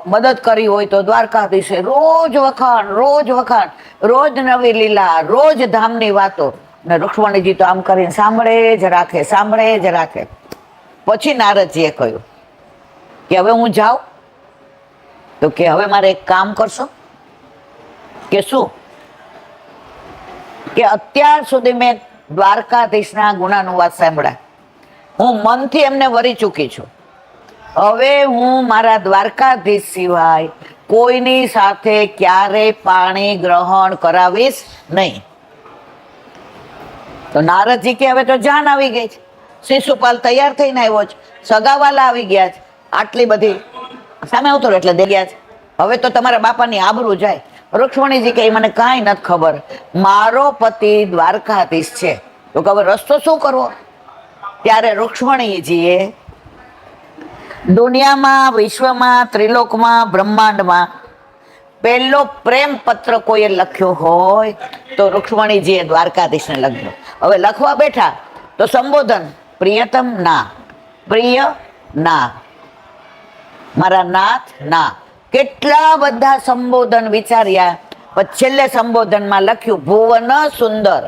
મદદ કરી હોય તો દ્વારકાધીશે. રોજ વખાણ, રોજ વખાણ, રોજ નવી લીલા, રોજ ધામની વાતો. ને રૂક્ષ્મણીજી તો આમ કરીને સાંભળે જ રાખે, સાંભળે જ રાખે. પછી નારદજીએ કહ્યું કે હવે હું જાઉં? તો કે હવે મારે એક કામ કરશો? કે શું? કે અત્યાર સુધી મેં દ્વારકાધીશના ગુણાનુવાદ સાંભળ્યા, હું મનથી એમને વરી ચૂકી છું. હવે હું મારા દ્વારકાધીશ સિવાય કોઈની સાથે ક્યારે પાણી ગ્રહણ કરાવીશ નહીં. તો નારદજી કે હવે તો જાન આવી ગઈ છે, શિશુપાલ તૈયાર થઈને આવ્યો છે, સગાવાલા આવી ગયા છે, આટલી બધી સામે આવતો એટલે દે ગયા છે, હવે તો તમારા બાપાની આબરૂ જાય. રૂક્ષ્મણીજી કે મને કાંઈ નથી ખબર, મારો પતિ દ્વારકાધીશ છે, તો હવે રસ્તો શું કરવો? ત્યારે રૂક્ષ્મણીજીએ દુનિયામાં, વિશ્વમાં, ત્રિલોકમાં, બ્રહ્માંડમાં પહેલો પ્રેમ પત્ર કોઈએ લખ્યો હોય તો રૂક્ષ્મણીજીએ દ્વારકાધીશને લખ્યો. હવે લખવા બેઠા તો સંબોધન પ્રિયતમ ના, પ્રિય ના, મારા નાથ ના, કેટલા બધા સંબોધન વિચાર્યા. પછી છેલ્લે સંબોધનમાં લખ્યું ભુવન સુંદર.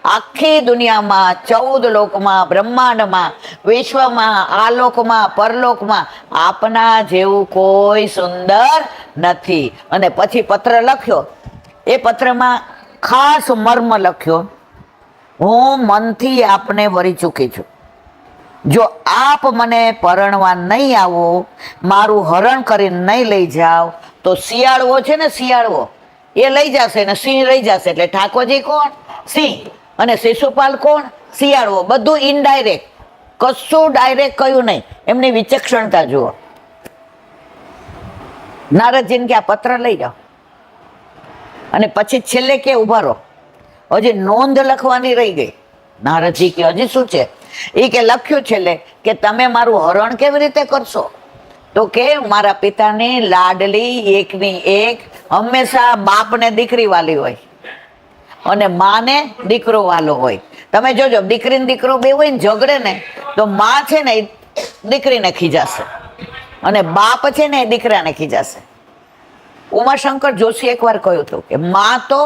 આખી દુનિયામાં 14 લોકમાં, બ્રહ્માંડમાં, વિશ્વમાં, આલોકમાં, પરલોકમાં આપના જેવું કોઈ સુંદર નથી. અને પછી પત્ર લખ્યો. એ પત્રમાં ખાસ મર્મ લખ્યો, હું મનથી આપને વરી ચૂકી છું. જો આપ મને પરણવા નહીં આવો, મારું હરણ કરીને નહીં લઈ જાઓ, તો શિયાળવો છે ને, શિયાળવો એ લઈ જશે ને સિંહ રહી જશે. એટલે ઠાકોરજી કોણ? સિંહ. અને શિશુપાલ કોણ? શિયાળવો. બધું ઇનડાયરેક્ટ, કશું ડાયરેક્ટ કહ્યું નહીં. એમની વિચક્ષણતા જુઓ. નારદજીને કે આ પત્ર લઈ જાઓ. અને પછી છેલ્લે કે ઉભા રહો, હજી નોંધ લખવાની રહી ગઈ. નારદજી કે હજી શું છે? એ કે લખ્યું છેલ્લે કે તમે મારું હરણ કેવી રીતે કરશો? તો કે મારા પિતાની લાડલી એકની એક, હંમેશા બાપને દીકરી વાલી હોય અને માને દીકરો વાલો હોય. તમે જોજો, દીકરી ને દીકરો બે હોય ને ઝઘડે ને, તો માં છે ને એ દીકરીને ખીજાશે અને બાપ છે ને એ દીકરાને ખીજાશે. ઉમાશંકર જોશી એકવાર કહ્યું હતું કે માં તો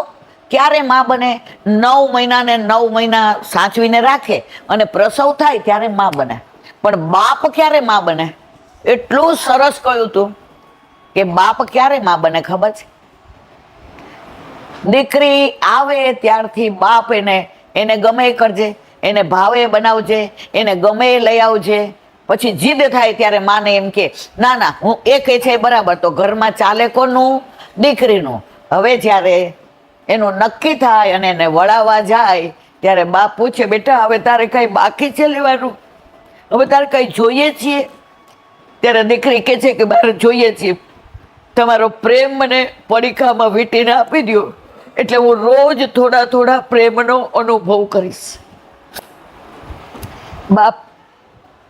ક્યારે માં બને? 9 મહિના ને 9 મહિના સાચવીને રાખે અને પ્રસવ થાય ત્યારે માં બને. પણ બાપ ક્યારે માં બને? એટલું સરસ કહ્યું હતું કે બાપ ક્યારે માં બને ખબર છે? દીકરી આવે ત્યારથી બાપ એને ગમે એ કરજે, એને ભાવે બનાવજે, એને ગમે એ લઈ આવજે. પછી જીદ થાય ત્યારે માને એમ કે ના ના, હું એ કહે છે બરાબર. તો ઘરમાં ચાલે કોનું? દીકરીનું. હવે જ્યારે એનું નક્કી થાય અને એને વળાવવા જાય ત્યારે બાપ પૂછે, બેટા હવે તારે કઈ બાકી છે લેવાનું? હવે તારે કઈ જોઈએ છીએ? ત્યારે દીકરી કહે છે કે મારે જોઈએ છીએ, તમારો પ્રેમ મને પડીકામાં વીંટીને આપી દો, એટલે હું રોજ થોડા થોડા પ્રેમનો અનુભવ કરીશ. બાપ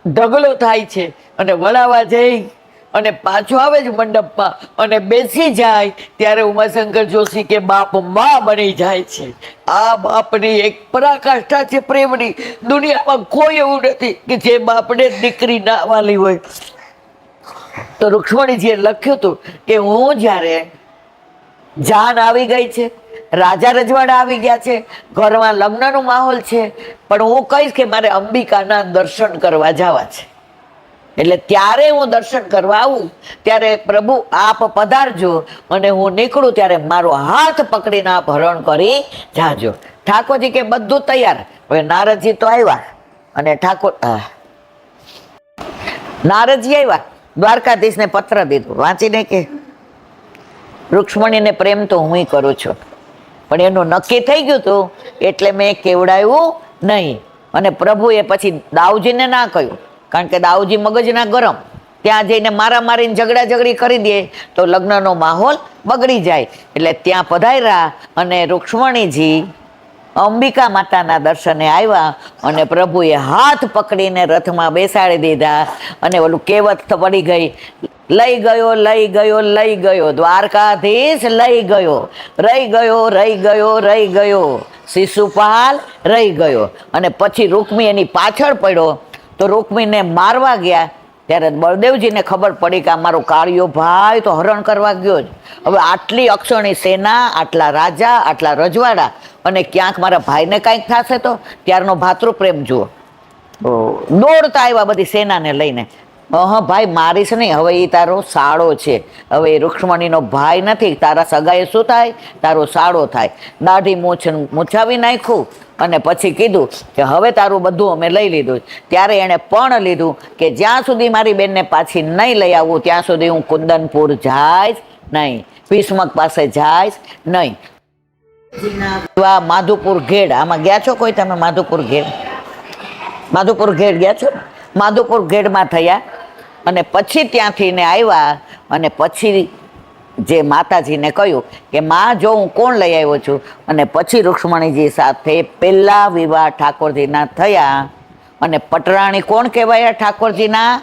ઢગલો થાય છે અને વળાવવા જઈ અને પાછો આવે છે મંડપમાં અને બેસી જાય ત્યારે ઉમાશંકર જોશી કે બાપ માં બની જાય છે. આ બાપની એક પરાકાષ્ઠા છે પ્રેમની. દુનિયામાં કોઈ એવું નથી કે જે બાપને દીકરી ના વાલી હોય. તો રૂક્ષ્મણીજીએ લખ્યું હતું કે હું જ્યારે જાન આવી ગઈ છે, રાજા રજવાડા આવી ગયા છે, ઘરમાં લગ્નનો માહોલ છે, પણ હું કહીશ કે મારે અંબિકાના દર્શન કરવા જવા છે. એટલે ત્યારે હું દર્શન કરવા આવું ત્યારે પ્રભુ આપ પધારજો અને હું નીકળું ત્યારે મારો હાથ પકડીને આપ હરણ કરી જાજો. ઠાકોરજી કે બધું તૈયાર. હવે નારદજી તો આવ્યા અને નારદજી આવ્યા, દ્વારકાધીશને પત્ર દીધું વાંચીને કે રૂક્ષ્મણીને પ્રેમ તો હું કરું છું, પણ એનું નક્કી થઈ ગયું હતું એટલે મેં કેવડાવ્યું નહીં. અને પ્રભુએ પછી દાઉજીને ના કહ્યું, કારણ કે દાઉજી મગજના ગરમ. ત્યાં જઈને મારીને ઝઘડા ઝઘડી કરી દે તો લગ્નનો માહોલ બગડી જાય. એટલે ત્યાં પધાર્યા અને રૂક્ષ્મણીજી અંબિકા માતાના દર્શને આવ્યા અને પ્રભુએ હાથ પકડીને રથમાં બેસાડી દીધા. અને ઓલું કહેવત પડી ગઈ, લઈ ગયો લઈ ગયો લઈ ગયો દ્વારકાધીશ, લઈ ગયો રહી ગયો રહી ગયો રહી ગયો શિશુપાલ રહી ગયો. અને પછી રૂકમી એની પાછળ પડ્યો તો રૂકમીને મારવા ગયા ત્યારે બળદેવજીને ખબર પડી કે અમારો કાળિયો ભાઈ તો હરણ કરવા ગયો જ. હવે આટલી અક્ષણી સેના, આટલા રાજા, આટલા રજવાડા, અને ક્યાંક મારા ભાઈને કાંઈક થશે તો ત્યારનો ભાતૃપ્રેમ જુઓ. દોડતા આવ્યા બધી સેનાને લઈને. હા ભાઈ મારીશ નહીં, હવે એ તારો સાળો છે, હવે એ રૂક્ષ્મણીનો ભાઈ નથી, તારા સગાએ શું થાય? તારો સાળો થાય. દાઢી મૂછાવી નાખ્યું અને પછી કીધું કે હવે તારું બધું અમે લઈ લીધું. ત્યારે એણે પણ લીધું કે જ્યાં સુધી મારી બેનને પાછી નહીં લઈ આવું ત્યાં સુધી હું કુંદનપુર જાઈશ નહીં, ભીષ્મક પાસે જાઈશ નહીં. માધુપુર ઘેડ, આમાં ગયા છો કોઈ તમે? માધુપુર ઘેડ, માધુપુર ઘેડ ગયા છો? માધુપુર ઘેડમાં થયા અને પછી ત્યાંથી ને આવ્યા અને પછી જે માતાજીને કહ્યું કે માં જો હું કોણ લઈ આવ્યો છું. અને પછી રૂક્ષ્મણીજી સાથે પહેલા વિવાહ ઠાકોરજીના થયા. અને પટરાણી કોણ કહેવાયા ઠાકોરજીના?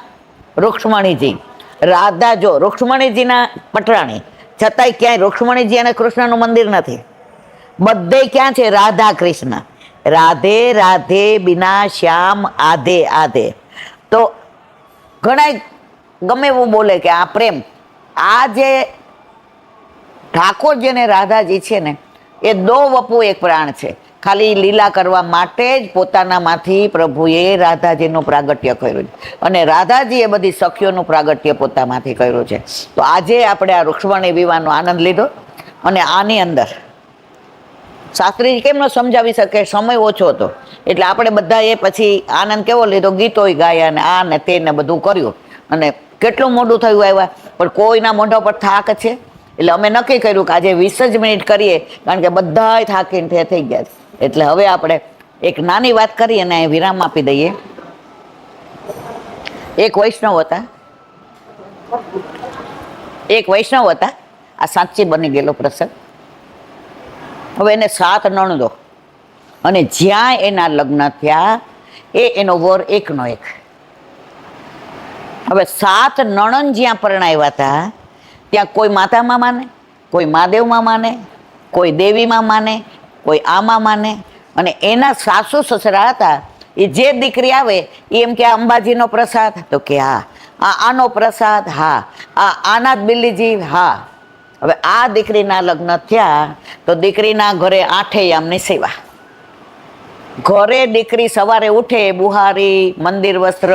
રૂક્ષ્મણીજી. રાધા જો રૂક્ષ્મણીજીના પટરાણી, છતાંય ક્યાંય રૂક્ષ્મણીજી અને કૃષ્ણનું મંદિર નથી. બધે ક્યાં છે? રાધા કૃષ્ણ. રાધે રાધે બિના શ્યામ આધે આધે. તો ઘણા ગમે એવું બોલે કે આ પ્રેમ, આ જે ઠાકોરજી અને રાધાજી છે ને એ દો વપુ એક પ્રાણ છે. ખાલી લીલા કરવા માટે જ પોતાનામાંથી પ્રભુએ રાધાજીનું પ્રાગટ્ય કર્યું છે અને રાધાજીએ બધી સખીઓનું પ્રાગટ્ય પોતામાંથી કર્યું છે. તો આજે આપણે આ રૂક્ષ્મણી વિવાહનો આનંદ લીધો અને આની અંદર શાસ્ત્રીજી કેમ ન સમજાવી શકે, સમય ઓછો હતો એટલે આપણે બધાએ પછી આનંદ કેવો લીધો, ગીતોય ગાયા ને આ ને તે ને બધું કર્યું અને કેટલું મોડું થયું આવ્યા, પણ કોઈના મોઢા પર થાક છે. એટલે અમે નક્કી કર્યું કે આજે 20 જ મિનિટ કરીએ, કારણ કે બધાય થાકીને થઈ ગયા છે. એટલે હવે આપણે એક નાની વાત કરી અને વિરામ આપી દઈએ. એક વૈષ્ણવ હતા, આ સાચી બની ગયેલો પ્રસંગ. હવે એને 7 નણંદો અને જ્યાં એના લગ્ન થયા એનો વર એકનો એક. હવે 7 નણંદ જ્યાં પરણાવ્યા હતા ત્યાં કોઈ માતામાં માને, કોઈ મહાદેવમાં માને, કોઈ દેવીમાં માને, કોઈ આમાં માને. અને એના સાસુ સસરા હતા એ જે દીકરી આવે એ એમ કે આ અંબાજીનો પ્રસાદ, તો કે હા. આ આનો પ્રસાદ, હા. આ આના જ બિલ્લીજી, હા. હવે આ દીકરીના લગ્ન થયા તો દીકરીના ઘરે 8 યામની સેવા. ઘરે દીકરી સવારે ઉઠે, બુહારી, મંદિર વસ્ત્ર,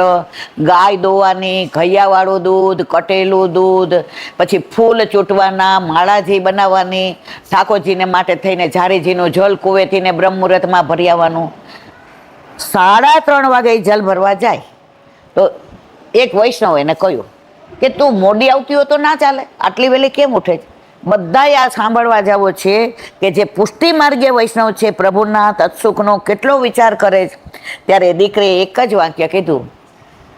ગાય દોવાની, ઘૈયાવાળું દૂધ, કટેલું દૂધ, પછી ફૂલ ચૂંટવાના, માળાજી બનાવવાની, ઠાકોરજીને માટે થઈને ઝારીજીનું જલ કુવેથી ને બ્રહ્મ મુહૂર્તમાં ભરી આવવાનું. 3:30 વાગે જલ ભરવા જાય તો એક વૈષ્ણવ એને કહ્યું કે તું મોડી આવતી હોય તો ના ચાલે, આટલી વહેલી કેમ ઉઠે છે? બધાએ આ સાંભળવા જવો છે કે જે પુષ્ટિ માર્ગે વૈષ્ણવ છે પ્રભુના તત્સુખનો કેટલો વિચાર કરે છે. ત્યારે દીકરીએ એક જ વાક્ય કીધું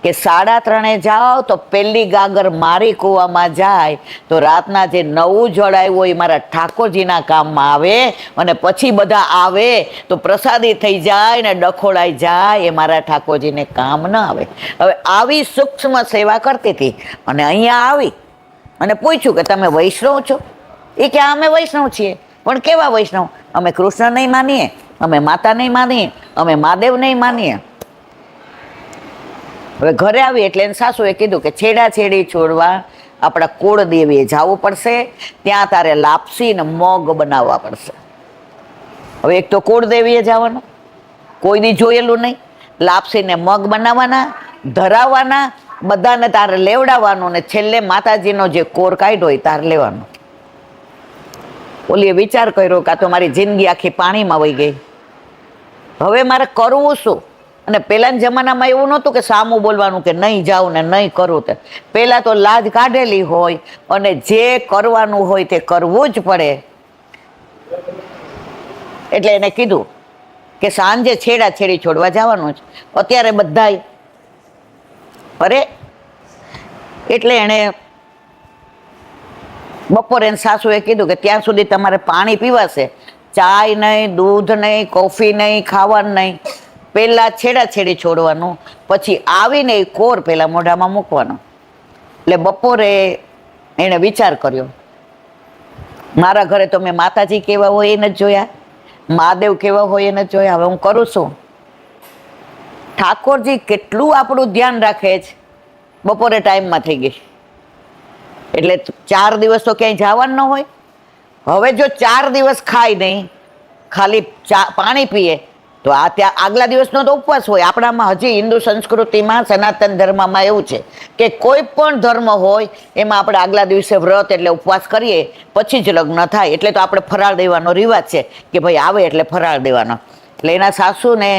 કે 3:30 જાઓ તો પહેલી ગાગર મારી કૂવામાં જાય તો રાતના જે નવું જળ આવ્યું એ મારા ઠાકોરજીના કામમાં આવે અને પછી બધા આવે તો પ્રસાદી થઈ જાય ને ડખોળાઈ જાય, એ મારા ઠાકોરજીને કામ ન આવે. હવે આવી સૂક્ષ્મ સેવા કરતી હતી અને અહીંયા આવી અને પૂછ્યું કે તમે વૈષ્ણવ છો? એ કે અમે વૈષ્ણવ છીએ. પણ કેવા વૈષ્ણવ? અમે કૃષ્ણ નહીં માનીએ, અમે માતા નહીં માનીએ, અમે મહાદેવ નહીં માનીએ. હવે ઘરે આવી એટલે એને સાસુએ કીધું કે છેડાછેડી છોડવા આપણા કુળદેવીએ જવું પડશે, ત્યાં તારે લાપસી ને મગ બનાવવા પડશે. હવે એક તો કુળદેવીએ જવાનું, કોઈ દી જોયેલું નહીં, લાપસી ને મગ બનાવવાના, ધરાવવાના, બધાને તારે લેવડાવવાનું ને છેલ્લે માતાજીનો જે કોર કાઢ્યો હોય તારે લેવાનો. ઓલીએ વિચાર કર્યો કે આ તો મારી જિંદગી આખી પાણીમાં વહી ગઈ, હવે મારે કરવું શું? અને પહેલાના જમાનામાં એવું નહોતું કે સામું બોલવાનું કે નહીં જાઉં ને નહીં કરું. તે પહેલાં તો લાજ કાઢેલી હોય અને જે કરવાનું હોય તે કરવું જ પડે. એટલે એને કીધું કે સાંજે છેડાછેડી છોડવા જવાનું છે. અત્યારે બધાય અરે એટલે એણે બપોરે એને સાસુએ કીધું કે ત્યાં સુધી તમારે પાણી પીવાશે, ચાય નહીં, દૂધ નહીં, કોફી નહીં, ખાવાનું નહીં. પહેલાં છેડાછેડી છોડવાનું, પછી આવીને એ કોર પહેલાં મોઢામાં મૂકવાનો. એટલે બપોરે એણે વિચાર કર્યો, મારા ઘરે તો મેં માતાજી કેવા હોય એ નથી જોયા, મહાદેવ કેવા હોય એ નથી જોયા, હવે હું કરું છું? ઠાકોરજી કેટલું આપણું ધ્યાન રાખે છે. બપોરે ટાઈમમાં થઈ ગઈ એટલે 4 દિવસ તો ક્યાંય જવાનું ન હોય. હવે જો 4 દિવસ ખાય નહીં, ખાલી પાણી પીએ તો આ ત્યાં આગલા દિવસનો તો ઉપવાસ હોય. આપણામાં હજી હિન્દુ સંસ્કૃતિમાં, સનાતન ધર્મમાં એવું છે કે કોઈ પણ ધર્મ હોય એમાં આપણે આગલા દિવસે વ્રત એટલે ઉપવાસ કરીએ પછી જ લગ્ન થાય. એટલે તો આપણે ફરાળ દેવાનો રિવાજ છે કે ભાઈ આવે એટલે ફરાળ દેવાનો. એટલે એના સાસુને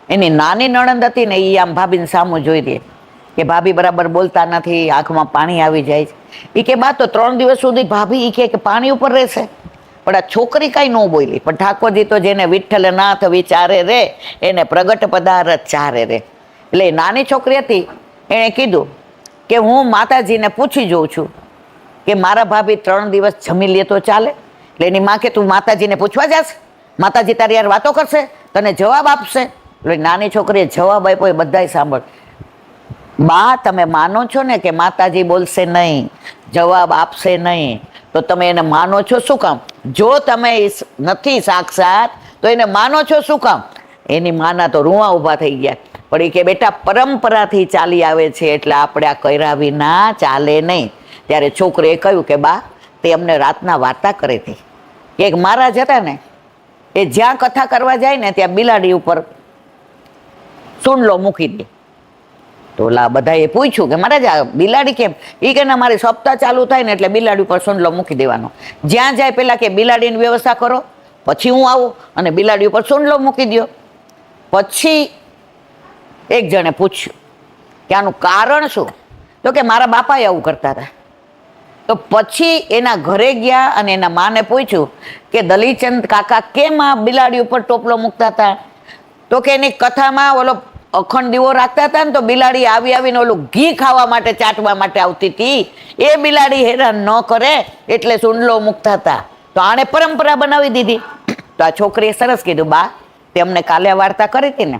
એની નાની નણંદ હતી ને એ આમ ભાભીને સામું જોઈ દે કે ભાભી બરાબર બોલતા નથી, આંખમાં પાણી આવી જાય છે. એ કે બા તો 3 દિવસ સુધી ભાભી એ કે પાણી ઉપર રહેશે. પણ આ છોકરી કાંઈ ન બોલી. પણ ઠાકોરજી તો જેને વિઠ્ઠલનાથ વિચારે રે એને પ્રગટ પદાર્થ ચારે રે. એટલે નાની છોકરી હતી, એણે કીધું કે હું માતાજીને પૂછી જોઉં છું કે મારા ભાભી 3 દિવસ જમી લે તો ચાલે. એટલે એની માં કે તું માતાજીને પૂછવા જાશ? માતાજી તારી યાર વાતો કરશે, તને જવાબ આપશે? એટલે નાની છોકરીએ જવાબ આપ્યો, એ બધાય સાંભળ. બા તમે માનો છો ને કે માતાજી બોલશે નહીં, જવાબ આપશે નહીં, તો તમે એને માનો છો શું કામ? જો તમે નથી સાક્ષાત તો એને માનો છો શું કામ? એની માના તો રૂવા ઊભા થઈ ગયા. પણ એ કે બેટા પરંપરાથી ચાલી આવે છે એટલે આપણે આ કર્યા વિના ચાલે નહીં. ત્યારે છોકરીએ કહ્યું કે બા તે અમને રાતના વાર્તા કરી હતી કે એક મહારાજ હતા ને, એ જ્યાં કથા કરવા જાય ને ત્યાં બિલાડી ઉપર સુંડલો મૂકી દે. તો ઓલા બધાએ પૂછ્યું કે મહારાજ આ બિલાડી કેમ? એ કે ના, મારી સપ્તાહ ચાલુ થાય ને એટલે બિલાડી ઉપર સુંડલો મૂકી દેવાનો. જ્યાં જાય પેલા કે બિલાડીની વ્યવસ્થા કરો, પછી હું આવું અને બિલાડી ઉપર સુંડલો મૂકી દો. પછી એક જણે પૂછ્યું કે આનું કારણ શું? તો કે મારા બાપાએ આવું કરતા હતા. તો પછી એના ઘરે ગયા અને એના માને પૂછ્યું કે દલીચંદ કાકા કેમ આ બિલાડી ઉપર ટોપલો મૂકતા હતા? તો કે એની કથામાં ઓલો અખંડ દીવો રાખતા હતા ને, તો બિલાડી આવી આવીને ઓલું ઘી ખાવા માટે, ચાટવા માટે આવતી હતી. એ બિલાડી હેરાન ન કરે એટલે સુંડલો મૂકતા હતા. તો આણે પરંપરા બનાવી દીધી. તો આ છોકરીએ સરસ કીધું, બા તે અમને કાલે આ વાર્તા કરી હતી ને,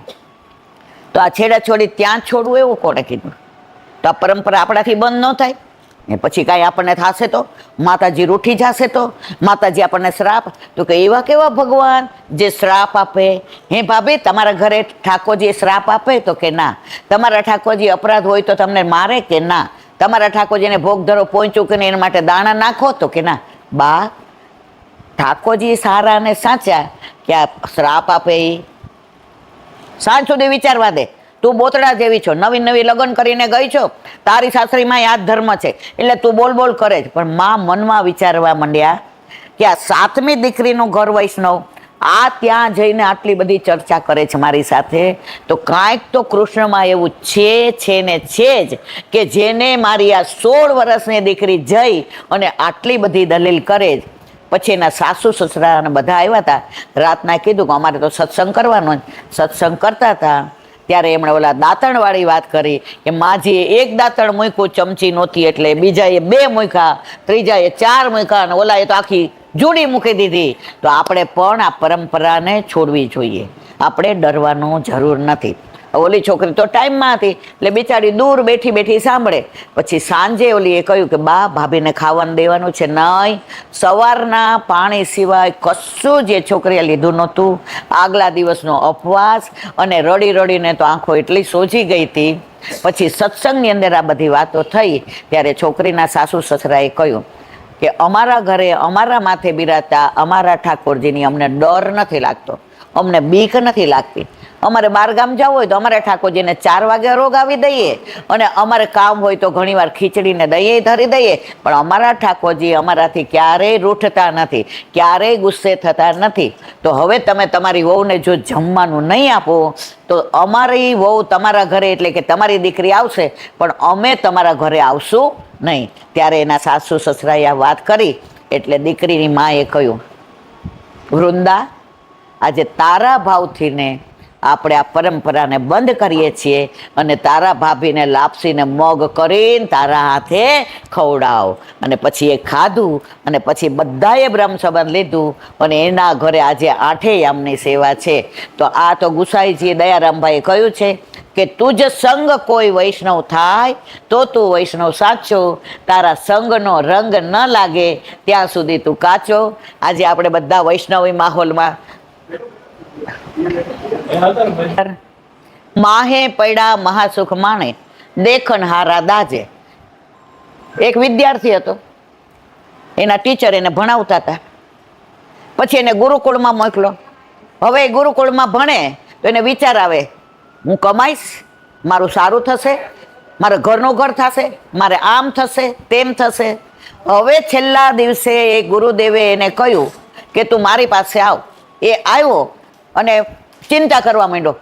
તો આ છેડા છોડી ત્યાં જ છોડવું એવું કોણે કીધું? તો આ પરંપરા આપણાથી બંધ ન થાય ને પછી કાંઈ આપણને થશે તો? માતાજી રૂઠી જશે તો? માતાજી આપણને શ્રાપ? તો કે એવા કેવા ભગવાન જે શ્રાપ આપે? હે ભાભી, તમારા ઘરે ઠાકોરજી શ્રાપ આપે? તો કે ના. તમારા ઠાકોરજી અપરાધ હોય તો તમને મારે? કે ના. તમારા ઠાકોરજીને ભોગ ધરો પહોંચ્યું કે એના માટે દાણા નાખો? તો કે ના. બા, ઠાકોરજી સારા અને સાચા કે આ શ્રાપ આપે? એ સાંજ સુધી વિચારવા દે. તું બોતડા જેવી છો, નવી નવી લગ્ન કરીને ગઈ છો, તારી સાસરીમાં આ ધર્મ છે એટલે તું બોલ બોલ કરે છે. પણ માં મનમાં વિચારવા માંડ્યા કે આ 7મી દીકરીનું ઘર વૈષ્ણવ, આ ત્યાં જઈને આટલી બધી ચર્ચા કરે છે મારી સાથે, તો કાંઈક તો કૃષ્ણમાં એવું છે ને છે જ કે જેને મારી આ 16 વર્ષની દીકરી જઈ અને આટલી બધી દલીલ કરે જ. પછી એના સાસુ સસરા અને બધા આવ્યા હતા. રાતના કીધું કે અમારે તો સત્સંગ કરવાનો. સત્સંગ કરતા હતા ત્યારે એમણે ઓલા દાંતણવાળી વાત કરી કે માજીએ 1 દાંતણ મૂક્યું, ચમચી નહોતી એટલે, બીજાએ 2 મૂક્યા, ત્રીજાએ 4 મૂક્યા અને ઓલાએ તો આખી જુડી મૂકી દીધી. તો આપણે પણ આ પરંપરાને છોડવી જોઈએ. આપણે ડરવાનું જરૂર નથી. ઓલી છોકરી તો ટાઈમમાં હતી એટલે બિચારી દૂર બેઠી બેઠી સાંભળે. પછી સાંજે ઓલીએ કહ્યું કે બા, ભાભીને ખાવાનું દેવાનું છે. નહીં, સવારના પાણી સિવાય કશું જ એ છોકરીએ લીધું નહોતું. આગલા દિવસનો ઉપવાસ અને રડી રડીને તો આંખો એટલી સોજી ગઈ હતી. પછી સત્સંગની અંદર આ બધી વાતો થઈ ત્યારે છોકરીના સાસુ સસરાએ કહ્યું કે અમારા ઘરે અમારા માથે બિરાજતા અમારા ઠાકોરજીની અમને ડર નથી લાગતો, અમને બીક નથી લાગતી. અમારે બહાર ગામ જવું હોય તો અમારે ઠાકોરજીને 4 વાગે રોગ આવી દઈએ અને અમારે કામ હોય તો ઘણીવાર ખીચડીને દઈએ ધરી દઈએ, પણ અમારા ઠાકોરજી અમારાથી ક્યારેય રૂઠતા નથી, ક્યારેય ગુસ્સે થતા નથી. તો હવે તમે તમારી વહુને જો જમવાનું નહીં આપો તો અમારી વહુ તમારા ઘરે એટલે કે તમારી દીકરી આવશે પણ અમે તમારા ઘરે આવશું નહીં. ત્યારે એના સાસુ સસરાએ આ વાત કરી એટલે દીકરીની માએ કહ્યું, વૃંદા, આજે તારા ભાવથી ને આપણે આ પરંપરાને બંધ કરીએ છીએ અને તારા ભાભીને લાપસીને મગ કરીને તારા હાથે ખવડાવ. અને પછી એ ખાધું અને પછી બધાએ બ્રહ્મ સંબંધ લીધું અને એના ઘરે આજે 8 યામની સેવા છે. તો આ તો ગુસાઈજી દયારામભાઈએ કહ્યું છે કે તુજ સંગ કોઈ વૈષ્ણવ થાય તો તું વૈષ્ણવ સાચો, તારા સંગનો રંગ ન લાગે ત્યાં સુધી તું કાચો. આજે આપણે બધા વૈષ્ણવી માહોલમાં માહે પડ્યા મહાસુખ માણે દેખન હારા દાજે. એક વિદ્યાર્થી હતો, એના ટીચર એને ભણાવતા હતા. પછી એને ગુરુકુળમાં મોકલો. હવે ગુરુકુળમાં ભણે તો એને વિચાર આવે, હું કમાઈશ, મારું સારું થશે, મારા ઘરનું ઘર થશે, મારે આમ થશે, તેમ થશે. હવે છેલ્લા દિવસે એ ગુરુદેવે એને કહ્યું કે તું મારી પાસે આવ. એ આવ્યો અને ચિંતા કરવા માંડ્યો,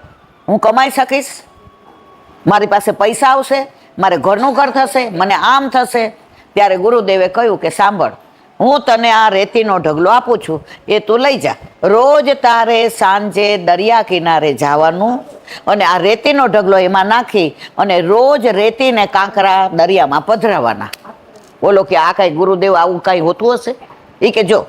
હું કમાઈ શકીશ, મારી પાસે પૈસા આવશે, મારે ઘરનું ઘર થશે, મને આમ થશે. ત્યારે ગુરુદેવે કહ્યું કે સાંભળ, હું તને આ રેતીનો ઢગલો આપું છું, એ તું લઈ જા. રોજ તારે સાંજે દરિયા કિનારે જવાનું અને આ રેતીનો ઢગલો એમાં નાખી અને રોજ રેતીને કાંકરા દરિયામાં પધરાવાના. બોલો કે આ કાંઈ ગુરુદેવ આવું કાંઈ હોતું હશે? એ કે જો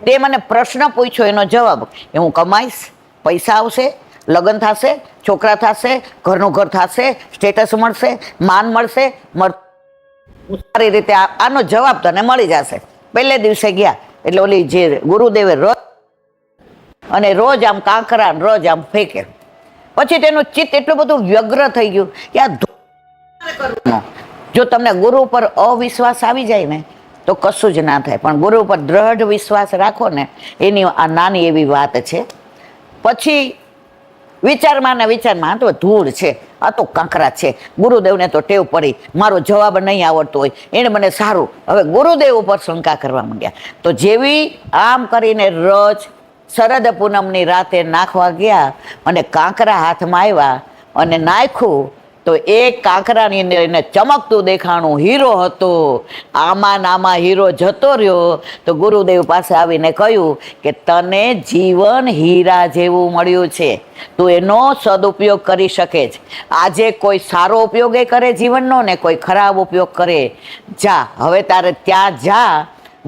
તે મને પ્રશ્ન પૂછ્યો એનો જવાબ એ હું કમાઈશ, પૈસા આવશે, લગ્ન થશે, છોકરા થશે, ઘરનું ઘર થશે, સ્ટેટસ મળશે, માન મળશે, સારી રીતે આનો જવાબ તને મળી જશે. પહેલે દિવસે ગયા એટલે ઓલી જે ગુરુદેવે રોજ અને રોજ આમ કાંકરા રોજ આમ ફેંકે. પછી તેનું ચિત્ત એટલું બધું વ્યગ્ર થઈ ગયું કે આ જો તમને ગુરુ પર અવિશ્વાસ આવી જાય ને તો કશું જ ના થાય. પણ ગુરુ ઉપર દ્રઢ વિશ્વાસ રાખો ને, એની આ નાની એવી વાત છે. પછી વિચારમાં ને વિચારમાં તો ધૂળ છે, આ તો કાંકરા છે, ગુરુદેવને તો ટેવ પડી, મારો જવાબ નહીં આવડતો હોય, એને મને સારું. હવે ગુરુદેવ ઉપર શંકા કરવા માંડ્યા. તો જેવી આમ કરીને રજ શરદ પૂનમની રાતે નાખવા ગયા અને કાંકરા હાથમાં આવ્યા અને નાખ્યું, તો એક કાંકરાની અંદર એને ચમકતું દેખાણું હીરો હતો. આમાં નામાં હીરો જતો રહ્યો. તો ગુરુદેવ પાસે આવીને કહ્યું કે તને જીવન હીરા જેવું મળ્યું છે, તું એનો સદુપયોગ કરી શકે છે. આજે કોઈ સારો ઉપયોગ એ કરે જીવનનો ને કોઈ ખરાબ ઉપયોગ કરે. જા હવે તારે ત્યાં જા,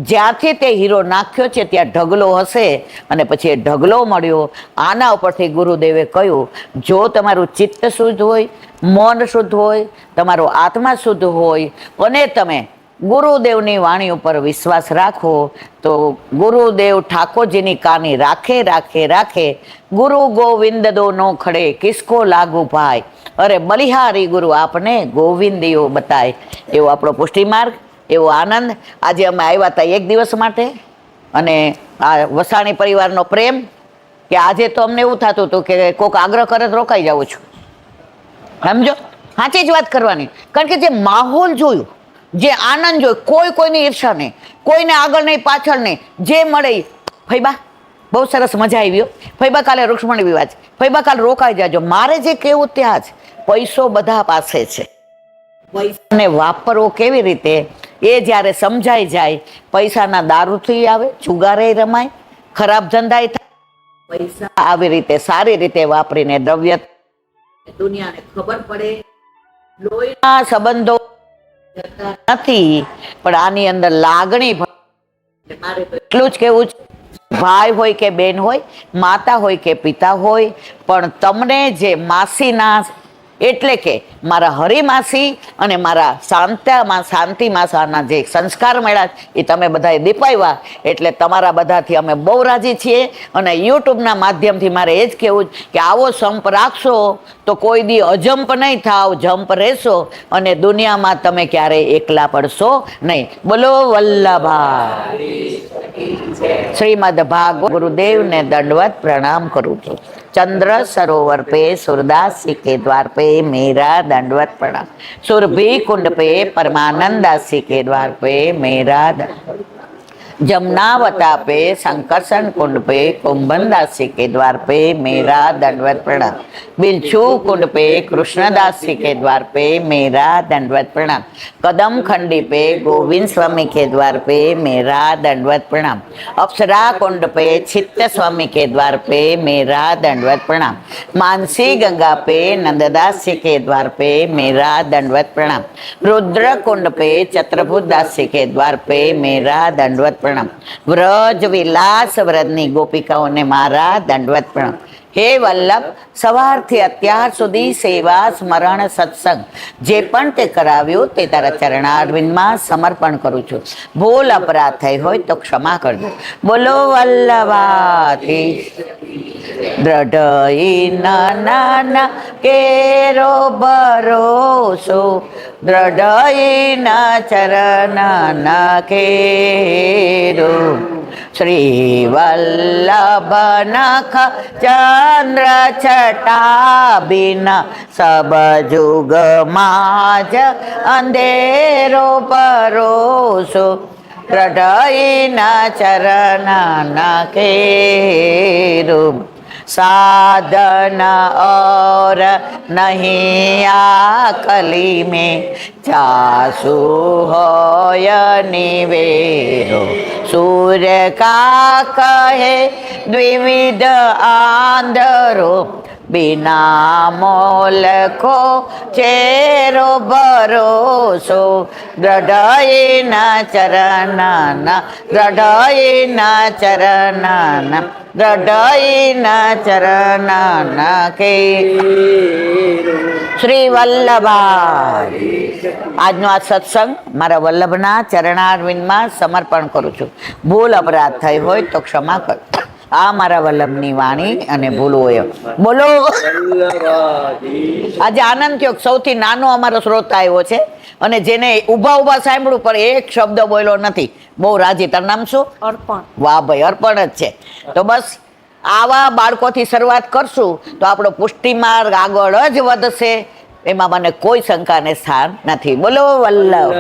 જ્યાંથી તે હીરો નાખ્યો છે ત્યાં ઢગલો હશે, અને પછી એ ઢગલો મળ્યો. આના ઉપરથી ગુરુદેવે કહ્યું, જો તમારું ચિત્ત શુદ્ધ હોય, મન શુદ્ધ હોય, તમારો આત્મા શુદ્ધ હોય અને તમે ગુરુદેવની વાણી ઉપર વિશ્વાસ રાખો, તો ગુરુદેવ ઠાકોરજીની કાની રાખે રાખે રાખે. ગુરુ ગોવિંદ દોનો ખડે કિસકો લાગુ ભાઈ, અરે બલિહારી ગુરુ આપને ગોવિંદીઓ બતાય. એવો આપણો પુષ્ટિ માર્ગ, એવો આનંદ. આજે અમે આવ્યા હતા એક દિવસ માટે, અને આ વસાણી પરિવારનો પ્રેમ, કે આજે તો અમને એવું થતું હતું કે કોઈક આગ્રહ કરે તો રોકાઈ જાઉં છું. સમજો, સાચી જ વાત કરવાની. કારણ કે જે માહોલ જોયું, જે આનંદ જોયો, કોઈ કોઈની ઈર્ષા નહીં, કોઈને આગળ નહીં પાછળ નહીં, જે મળે. ફૈબા બહુ સરસ મજા આવી. ફૈબા કાલે રૂક્ષ્મણી વિવાહ છે, ફૈબા કાલે રોકાઈ જાજો. મારે જે કહેવું ત્યાં જ, પૈસો બધા પાસે છે, પૈસાને વાપરવો કેવી રીતે એ જ્યારે સમજાઈ જાય. પૈસાના દારૂથી આવે, જુગારે રમાય, ખરાબ ધંધાય થાય. પૈસા આવી રીતે સારી રીતે વાપરીને દ્રવ્ય દુનિયાને ખબર પડે. લોહીના સંબંધો નથી, પણ આની અંદર લાગણી. મારે એટલું જ કેવું છે, ભાઈ હોય કે બેન હોય, માતા હોય કે પિતા હોય, પણ તમને જે માસીના એટલે કે મારા હરિમાસી અને મારા શાંતિ માસાના જે સંસ્કાર મળ્યા એ તમે બધાએ દીપાવ્યા. એટલે તમારા બધાથી અમે બહુ રાજી છીએ. અને યુટ્યુબના માધ્યમથી મારે એ જ કહેવું કે આવો સંપ રાખશો તો કોઈ દી અજંપ નહીં થાવ, જંપ રહેશો, અને દુનિયામાં તમે ક્યારેય એકલા પડશો નહીં. બોલો વલ્લભા શ્રીમદ ભાગવત. ગુરુદેવને દંડવત પ્રણામ કરું છું. चंद्र सरोवर पे सूरदासी के द्वार पे मेरा दंडवत प्रणाम. सुरभि कुंड पे परमानंदासी के द्वार पे मेरा जमुनावता पे संकर्षण कुंड पे कुंभनदासी के द्वार पे मेरा दंडवत प्रणाम. बिलछू कुंड पे कृष्णदासी के द्वार पे मेरा दंडवत प्रणाम. कदम खंडी पे गोविंद स्वामी के द्वार पे मेरा दंडवत प्रणाम. अप्सरा कुंड पे चित्त स्वामी के द्वार पे मेरा दंडवत प्रणाम. मानसी गंगा पे नंददासी के द्वार पे मेरा दंडवत प्रणाम. रुद्र कुंड पे चत्रभुज दासी के द्वार पे मेरा दंडवत प्रणाम. વ્રજ વિલાસ વ્રજની ગોપિકાઓને મારા દંડવત પ્રણામ. હે વલ્લભ, સવારથી અત્યાર સુધી સેવા સ્મરણ સત્સંગ જે પણ તે કરાવ્યું તે તારા ચરણારવિંદમાં સમર્પણ કરું છું. ભૂલ અપરાધ થઈ હોય તો ક્ષમા કરજો. બોલો વલ્લભાથી દ્રઢ નાના કેરો ભરોસો, દ્રઢ ચરણ કેરો. શ્રી વલ્લભ નખ ચંદ્ર છટા બિન સબ જુગ માજ અંધેરો પરોસો, દ્રઢ ચરણ કેરો. साधन और नहीं आकली में जासु होय निवेरो. सूर्य का कहे द्विविध आंधरो, बिना मोल को चेरो भरोસો. દ્રઢ ચરણ દ્રઢ ચરણ દ્રઢ ચરણ કે. શ્રી વલ્લભા. આજનો આ સત્સંગ મારા વલ્લભના ચરણારવિંદમાં સમર્પણ કરું છું. ભૂલ અપરાધ થઈ હોય તો ક્ષમા કરો. આ મારા વલ્લભની વાણી અને ભૂલો એમ. બોલો. આજે આનંદ થયો. સૌથી નાનો અમારો શ્રોતા આવ્યો છે, અને જેને ઊભા ઊભા સાંભળ્યું પણ એક શબ્દ બોલ્યો નથી. બહુ રાજી. તારું નામ શું? અર્પણ. વાહ ભાઈ, અર્પણ જ છે. તો બસ આવા બાળકોથી શરૂઆત કરશું તો આપણો પુષ્ટિ માર્ગ આગળ જ વધશે, એમાં મને કોઈ શંકાને સ્થાન નથી. બોલો વલ્લભ.